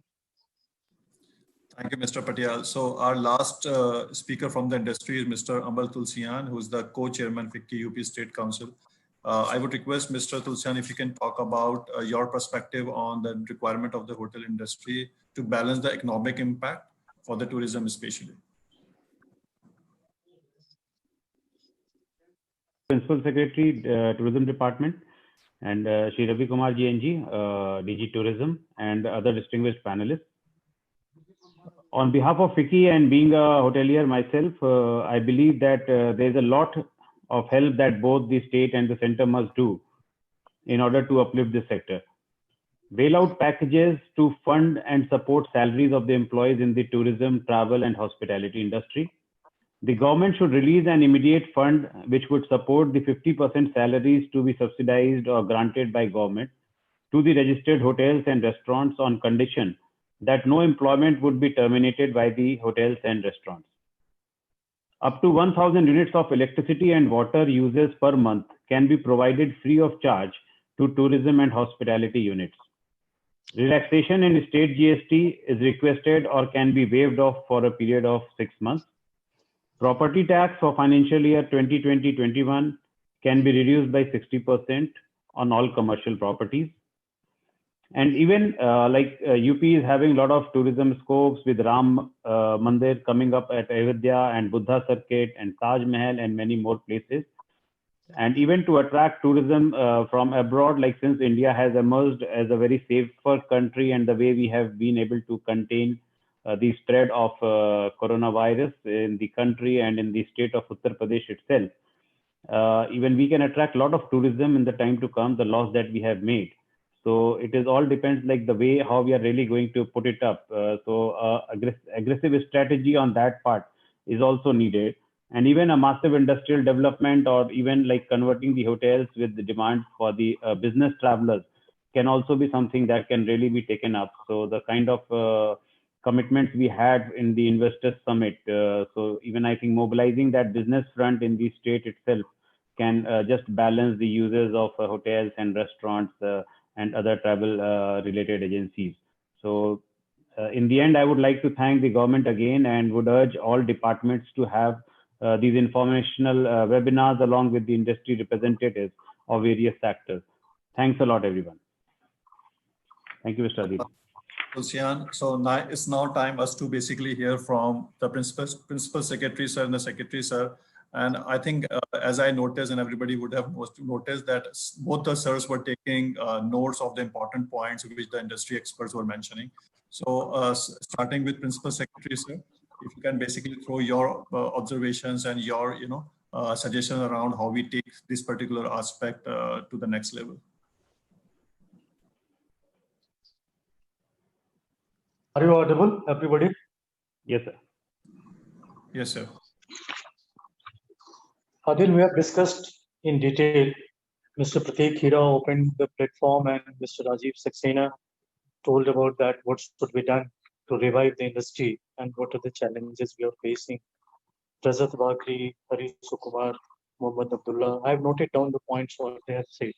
Thank you, Mr. Patel. So our last speaker from the industry is Mr. Amal Tulsian, who is the co-chairman FICCI UP State Council. I would request Mr. Tulsian if you can talk about your perspective on the requirement of the hotel industry to balance the economic impact for the tourism especially. Principal Secretary, Tourism Department, and Shri Ravi Kumar GNG, DG Tourism, and other distinguished panelists. On behalf of FICCI and being a hotelier myself, I believe that there's a lot of help that both the state and the center must do in order to uplift the sector. Bailout packages to fund and support salaries of the employees in the tourism, travel, and hospitality industry. The government should release an immediate fund which would support the 50% salaries to be subsidized or granted by government to the registered hotels and restaurants on condition that no employment would be terminated by the hotels and restaurants. Up to 1,000 units of electricity and water users per month can be provided free of charge to tourism and hospitality units. Relaxation in state GST is requested or can be waived off for a period of 6 months. Property tax for financial year 2020-21 can be reduced by 60% on all commercial properties. And even UP is having a lot of tourism scopes with Ram Mandir coming up at Ayodhya and Buddha Circuit and Taj Mahal and many more places. And even to attract tourism from abroad, like since India has emerged as a very safer country and the way we have been able to contain the spread of coronavirus in the country and in the state of Uttar Pradesh itself, even we can attract a lot of tourism in the time to come, the loss that we have made. So it is all depends like the way how we are really going to put it up. Aggressive strategy on that part is also needed. And even a massive industrial development or even like converting the hotels with the demand for the business travelers can also be something that can really be taken up. So the kind of commitments we had in the investors summit. So even I think mobilizing that business front in the state itself can just balance the users of hotels and restaurants and other travel related agencies. So in the end, I would like to thank the government again and would urge all departments to have these informational webinars along with the industry representatives of various sectors. Thanks a lot, everyone. Thank you, Mr. Adil. So now it's now time us to basically hear from the principal secretary sir and the secretary sir. And I think as I noticed, and everybody would have noticed, that both the sirs were taking notes of the important points which the industry experts were mentioning. So starting with principal secretary sir, if you can basically throw your observations and your suggestions around how we take this particular aspect to the next level. Are you audible, everybody? Yes, sir. Yes, sir. Adil, we have discussed in detail. Mr. Prateek Hira opened the platform and Mr. Rajiv Saxena told about that what should be done to revive the industry and what are the challenges we are facing. Rajat Bakri, Hari Sukumar, Mohammad Abdullah. I have noted down the points what they have said.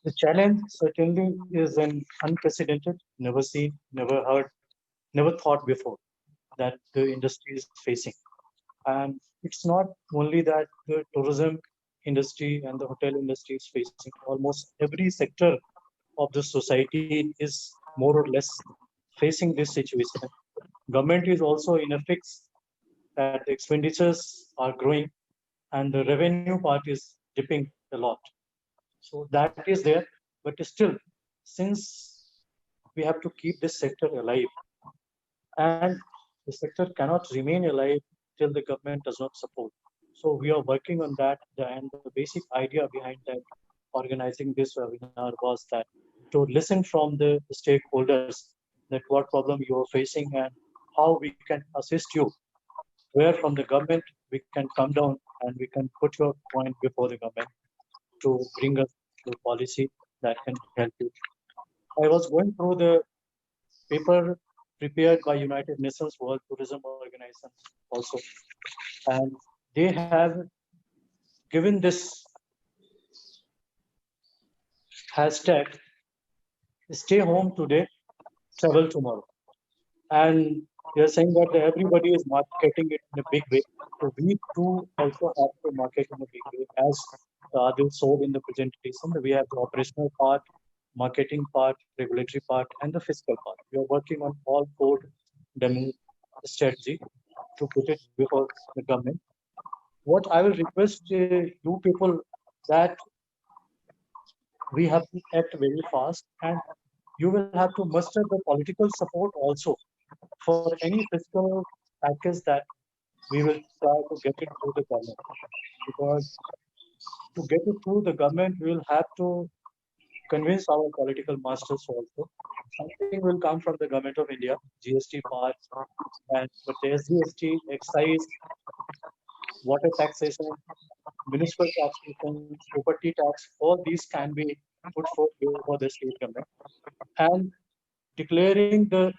The challenge certainly is an unprecedented, never seen, never heard, never thought before that the industry is facing. And it's not only that the tourism industry and the hotel industry is facing. Almost every sector of the society is more or less facing this situation. Government is also in a fix that the expenditures are growing and the revenue part is dipping a lot. So that is there, but still, since we have to keep this sector alive, and the sector cannot remain alive till the government does not support. So we are working on that, and the basic idea behind that organizing this webinar was that to listen from the stakeholders that what problem you are facing and how we can assist you, where from the government we can come down and we can put your point before the government to bring us to policy that can help you. I was going through the paper prepared by United Nations World Tourism Organization also, and they have given this hashtag stay home today, travel tomorrow. And they're saying that everybody is marketing it in a big way. So we too also have to market in a big way. As Adil showed in the presentation, we have the operational part, marketing part, regulatory part, and the fiscal part. We are working on all four demo strategy to put it before the government. What I will request you people that we have to act very fast, and you will have to muster the political support also for any fiscal package that we will try to get it through the government. Because to get it through the government, we will have to convince our political masters also. Something will come from the government of India, GST part, and but the SGST, excise, water taxation, municipal taxation, property tax, all these can be put forth before the state government. And declaring the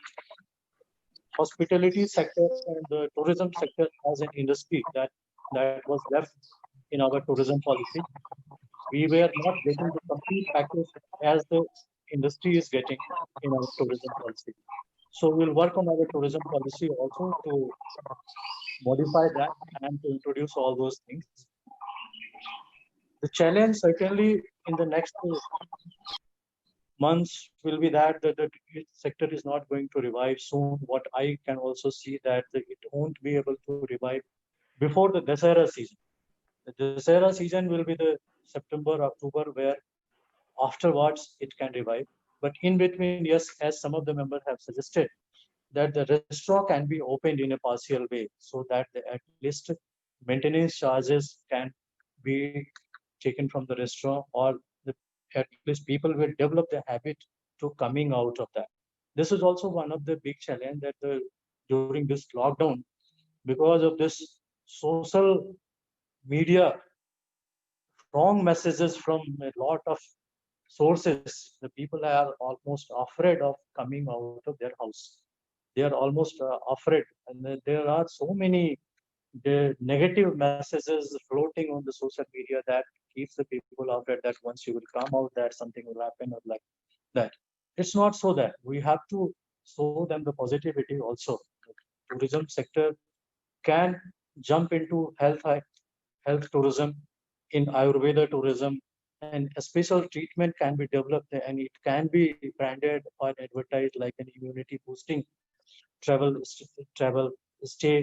hospitality sector and the tourism sector as an industry that was left in our tourism policy. We were not getting the complete package as the industry is getting in our tourism policy. So we'll work on our tourism policy also to modify that and to introduce all those things. The challenge certainly in the next months will be that the sector is not going to revive soon. What I can also see that it won't be able to revive before the Dasara season. The Dasara season will be the September, October, where afterwards it can revive. But in between, yes, as some of the members have suggested, that the restaurant can be opened in a partial way so that at least maintenance charges can be taken from the restaurant, or at least people will develop the habit to coming out of that. This is also one of the big challenge that during this lockdown, because of this social media, wrong messages from a lot of sources, the people are almost afraid of coming out of their house. They are almost afraid, and there are so many the negative messages floating on the social media that keeps the people afraid that once you will come out, that something will happen or like that. It's not so that we have to show them the positivity also. Tourism sector can jump into health tourism, in Ayurveda tourism, and a special treatment can be developed and it can be branded or advertised like an immunity boosting travel travel stay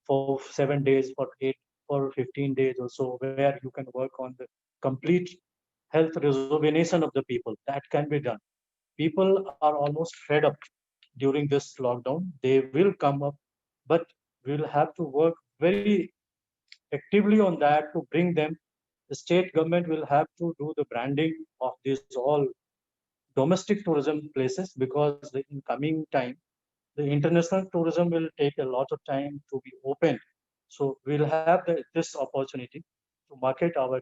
for 7 days or 8 or 15 days or so, where you can work on the complete health rejuvenation of the people. That can be done. People are almost fed up during this lockdown. They will come up, but we'll have to work very actively on that to bring them. The state government will have to do the branding of these all domestic tourism places, because in coming time the international tourism will take a lot of time to be open. So we'll have this opportunity to market our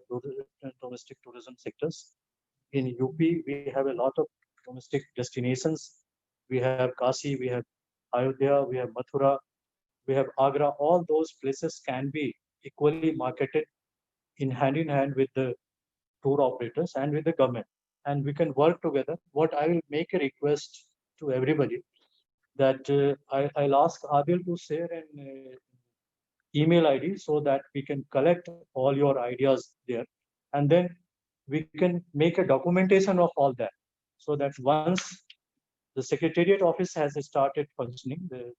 domestic tourism sectors. In UP, we have a lot of domestic destinations. We have Kashi, we have Ayodhya, we have Mathura, we have Agra. All those places can be equally marketed in hand with the tour operators and with the government. And we can work together. What I will make a request to everybody, that I'll ask Adil to share an email ID so that we can collect all your ideas there. And then we can make a documentation of all that, so that once the Secretariat office has started functioning, the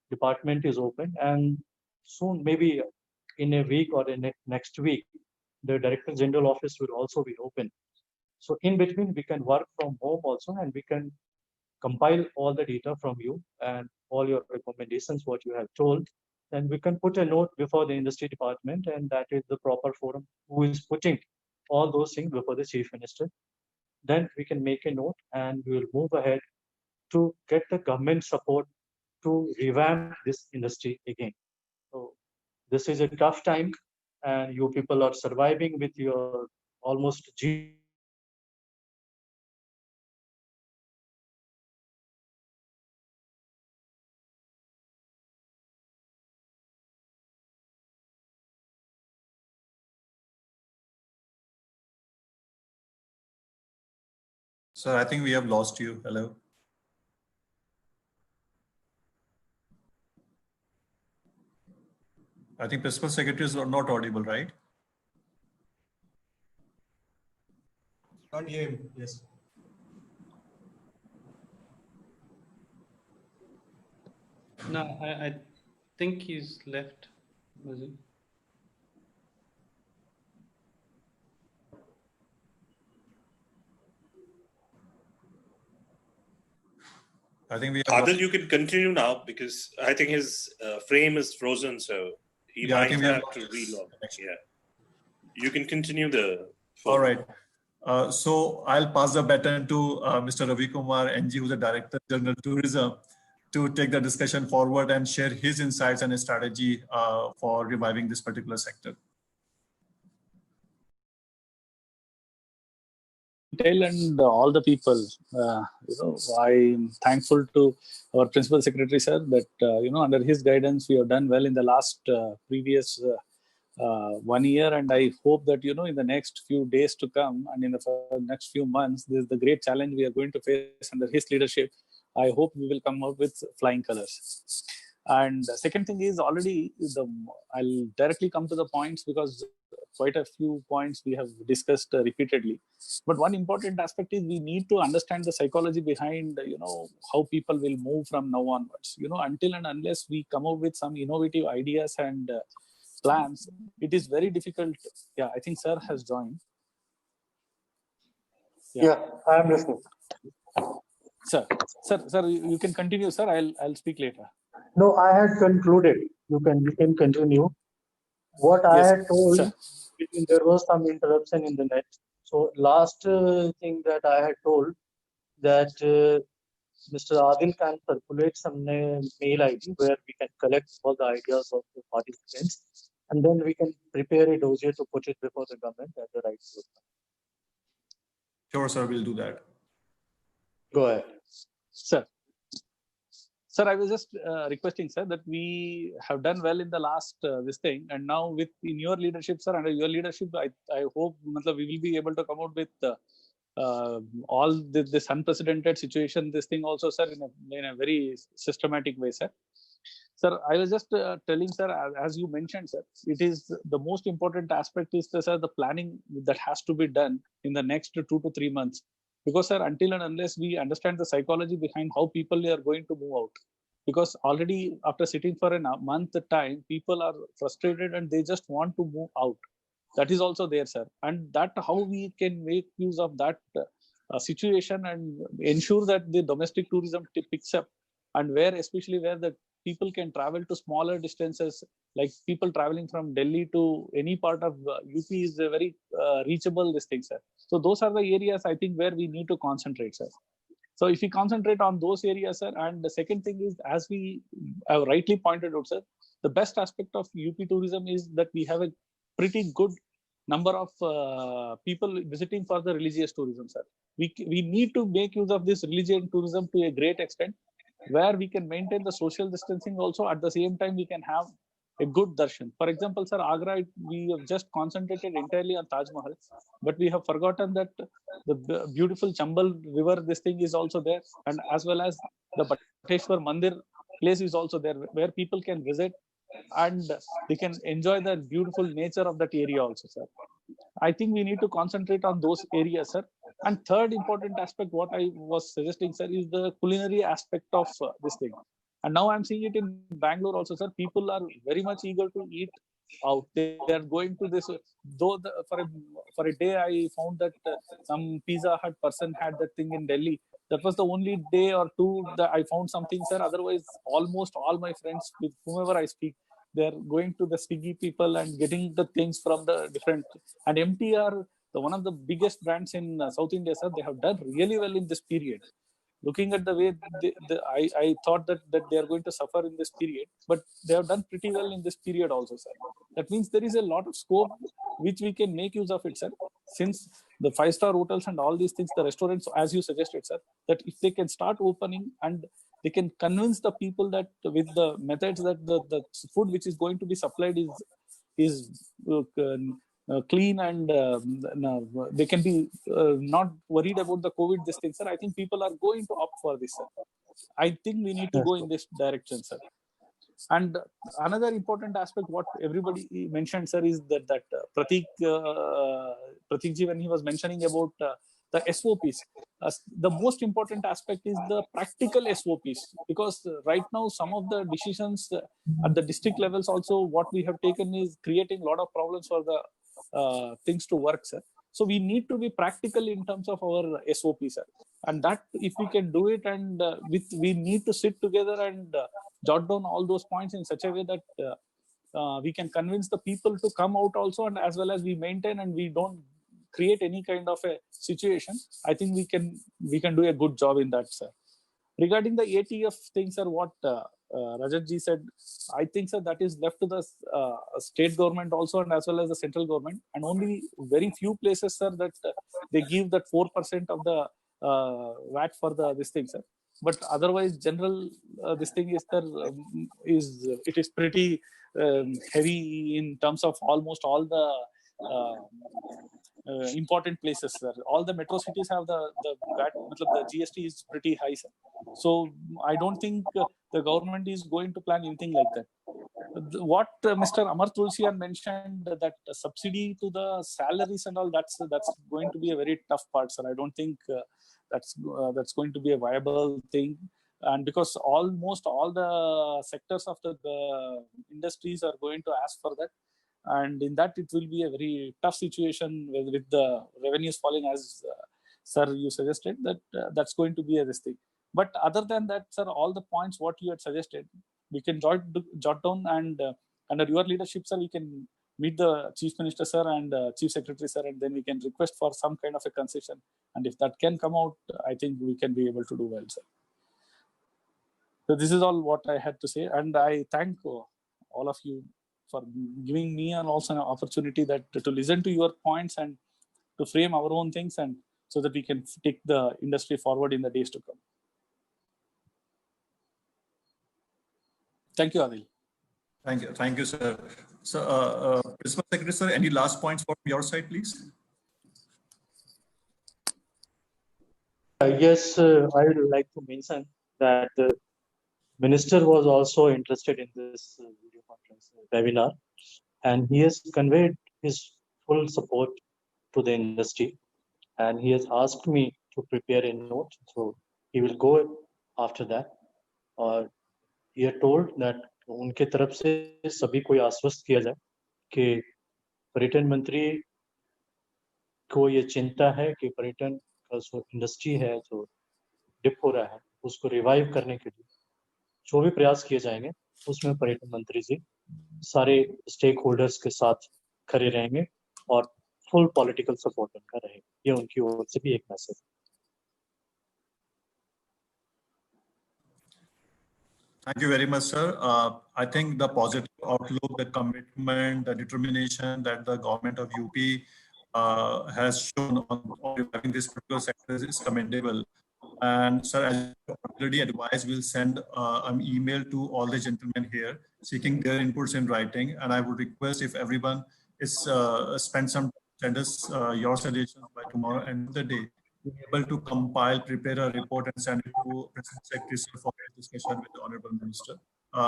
department is open, and soon, maybe in a week or the next week, the Director General office will also be open. So in between, we can work from home also, and we can compile all the data from you and all your recommendations, what you have told. And we can put a note before the industry department, and that is the proper forum who is putting all those things before the Chief Minister. Then we can make a note and we will move ahead to get the government support to revamp this industry again. So this is a tough time, and you people are surviving with your almost zero. Sir, I think we have lost you. Hello. I think Principal Secretaries are not audible, right? Can't hear him. Yes. No, I think he's left. Was he? I think we have Adil, you can continue now, because I think his frame is frozen, so he might have to relog. Yeah, you can continue the. All right. So I'll pass the baton to Mr. Ravi Kumar NG, who's the Director General Tourism, to take the discussion forward and share his insights and strategy for reviving this particular sector. And all the people, I'm thankful to our Principal Secretary, sir, that under his guidance we have done well in the last previous 1 year, and I hope that in the next few days to come and in the next few months, this is the great challenge we are going to face under his leadership. I hope we will come up with flying colors. And the second thing is, already I'll directly come to the points, because quite a few points we have discussed repeatedly. But one important aspect is we need to understand the psychology behind, how people will move from now onwards. Until and unless we come up with some innovative ideas and plans, it is very difficult. Yeah, I think sir has joined. Yeah, I am listening. Sir, you can continue, sir. I'll speak later. No, I had concluded. You can continue. What I had told, there was some interruption in the net. So last thing that I had told, that Mr. Adil can circulate some mail ID where we can collect all the ideas of the participants, and then we can prepare a dossier to put it before the government at the right time. Sure, sir, we'll do that. Go ahead. Sir. Sir, I was just requesting, sir, that we have done well in the last this thing, and now in your leadership, sir, under your leadership, I hope we will be able to come out with all this unprecedented situation, this thing also, sir, in a very systematic way, sir. Sir, I was just telling, sir, as you mentioned, sir, it is the most important aspect is, sir, the planning that has to be done in the next 2 to 3 months. Because, sir, until and unless we understand the psychology behind how people are going to move out, because already after sitting for a month time, people are frustrated and they just want to move out. That is also there, sir. And that how we can make use of that situation and ensure that the domestic tourism picks up, and especially where the people can travel to smaller distances, like people traveling from Delhi to any part of UP is a very reachable this thing, sir. So those are the areas I think where we need to concentrate, sir. So if we concentrate on those areas, sir, and the second thing is, as we have rightly pointed out, sir, the best aspect of UP tourism is that we have a pretty good number of people visiting for the religious tourism, sir. We need to make use of this religious tourism to a great extent, where we can maintain the social distancing also. At the same time, we can have a good darshan. For example, sir, Agra, we have just concentrated entirely on Taj Mahal, but we have forgotten that the beautiful Chambal River, this thing is also there, and as well as the Bateshwar Mandir place is also there, where people can visit and they can enjoy the beautiful nature of that area also, sir. I think we need to concentrate on those areas, sir. And third important aspect, what I was suggesting, sir, is the culinary aspect of this thing. And now I'm seeing it in Bangalore also, sir. People are very much eager to eat out. They are going to this. For a day, I found that some Pizza Hut person had that thing in Delhi. That was the only day or two that I found something, sir. Otherwise, almost all my friends with whomever I speak, they're going to the Swiggy people and getting the things from the different. And MTR, one of the biggest brands in South India, sir, they have done really well in this period. Looking at the way I thought that they are going to suffer in this period, but they have done pretty well in this period also, sir. That means there is a lot of scope which we can make use of it, sir. Since the 5-star hotels and all these things, the restaurants, as you suggested, sir, that if they can start opening and they can convince the people that with the methods that the food which is going to be supplied is clean and they can be not worried about the COVID this thing, sir. I think people are going to opt for this, sir. I think we need to go in this direction, sir. And another important aspect, what everybody mentioned, sir, is that Pratik ji, when he was mentioning about the SOPs, the most important aspect is the practical SOPs, because right now some of the decisions at the district levels also, what we have taken is creating a lot of problems for the things to work, sir. So we need to be practical in terms of our SOP, sir. And that if we can do it, and we need to sit together and jot down all those points in such a way that we can convince the people to come out also, and as well as we maintain and we don't create any kind of a situation. I think we can do a good job in that, sir. Regarding the ATF thing, sir, what Rajat ji said, I think, sir, that is left to the state government also, and as well as the central government. And only very few places, sir, that they give that 4% of the VAT for this thing, sir. But otherwise, general this thing is it is pretty heavy in terms of almost all the important places, sir. All the metro cities have the VAT, the GST is pretty high, sir. So I don't think the government is going to plan anything like that. What Mr. Amar Tulsian mentioned, that subsidy to the salaries and all, that's going to be a very tough part, sir. I don't think that's going to be a viable thing. And because almost all the sectors of the industries are going to ask for that, and in that it will be a very tough situation with the revenues falling, as sir you suggested, that that's going to be a this thing. But other than that, sir, all the points what you had suggested, we can jot down, and under your leadership, sir, we can meet the Chief Minister, sir, and Chief Secretary, sir, and then we can request for some kind of a concession. And if that can come out, I think we can be able to do well, sir. So this is all what I had to say, and I thank all of you for giving me and also an opportunity that to listen to your points and to frame our own things, and so that we can take the industry forward in the days to come. Thank you, Adil. Thank you, sir. So, Principal Secretary, sir, any last points from your side, please? Yes, I would like to mention that the Minister was also interested in this video conference webinar, and he has conveyed his full support to the industry, and he has asked me to prepare a note, so he will go after that. और he had told that उनके तरफ से सभी को आश्वस्त किया जाए कि पर्यटन मंत्री को ये चिंता है कि पर्यटन का जो इंडस्ट्री है जो डिप हो रहा है उसको रिवाइव करने के लिए जो भी प्रयास किए जाएंगे उसमें पर्यटन मंत्री जी सारे स्टेक होल्डर्स के साथ खड़े रहेंगे और फुल पॉलिटिकल सपोर्ट उनका रहेगा, ये उनकी ओर से भी एक message. Thank you very much, sir. I think the positive outlook, the commitment, the determination that the government of UP has shown on reviving this particular sector is commendable. And sir, as already advised, we'll send an email to all the gentlemen here seeking their inputs in writing. And I would request if everyone is spend some time, send us your suggestions by tomorrow end of the day, be able to compile, prepare a report and send it to President Secretary for discussion with the Honorable Minister.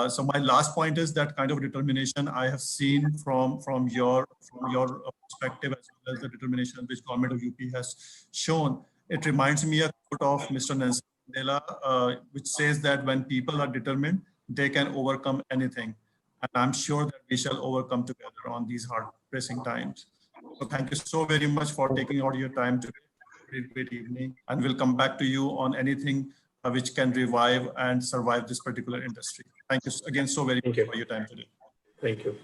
So my last point is that kind of determination I have seen from your perspective, as well as the determination which government of UP has shown. It reminds me a quote of Mr. Nelson Mandela, which says that when people are determined, they can overcome anything. And I'm sure that we shall overcome together on these hard pressing times. So thank you so very much for taking out your time today. Great evening, and we'll come back to you on anything which can revive and survive this particular industry. Thank you again so very much for your time today. Thank you.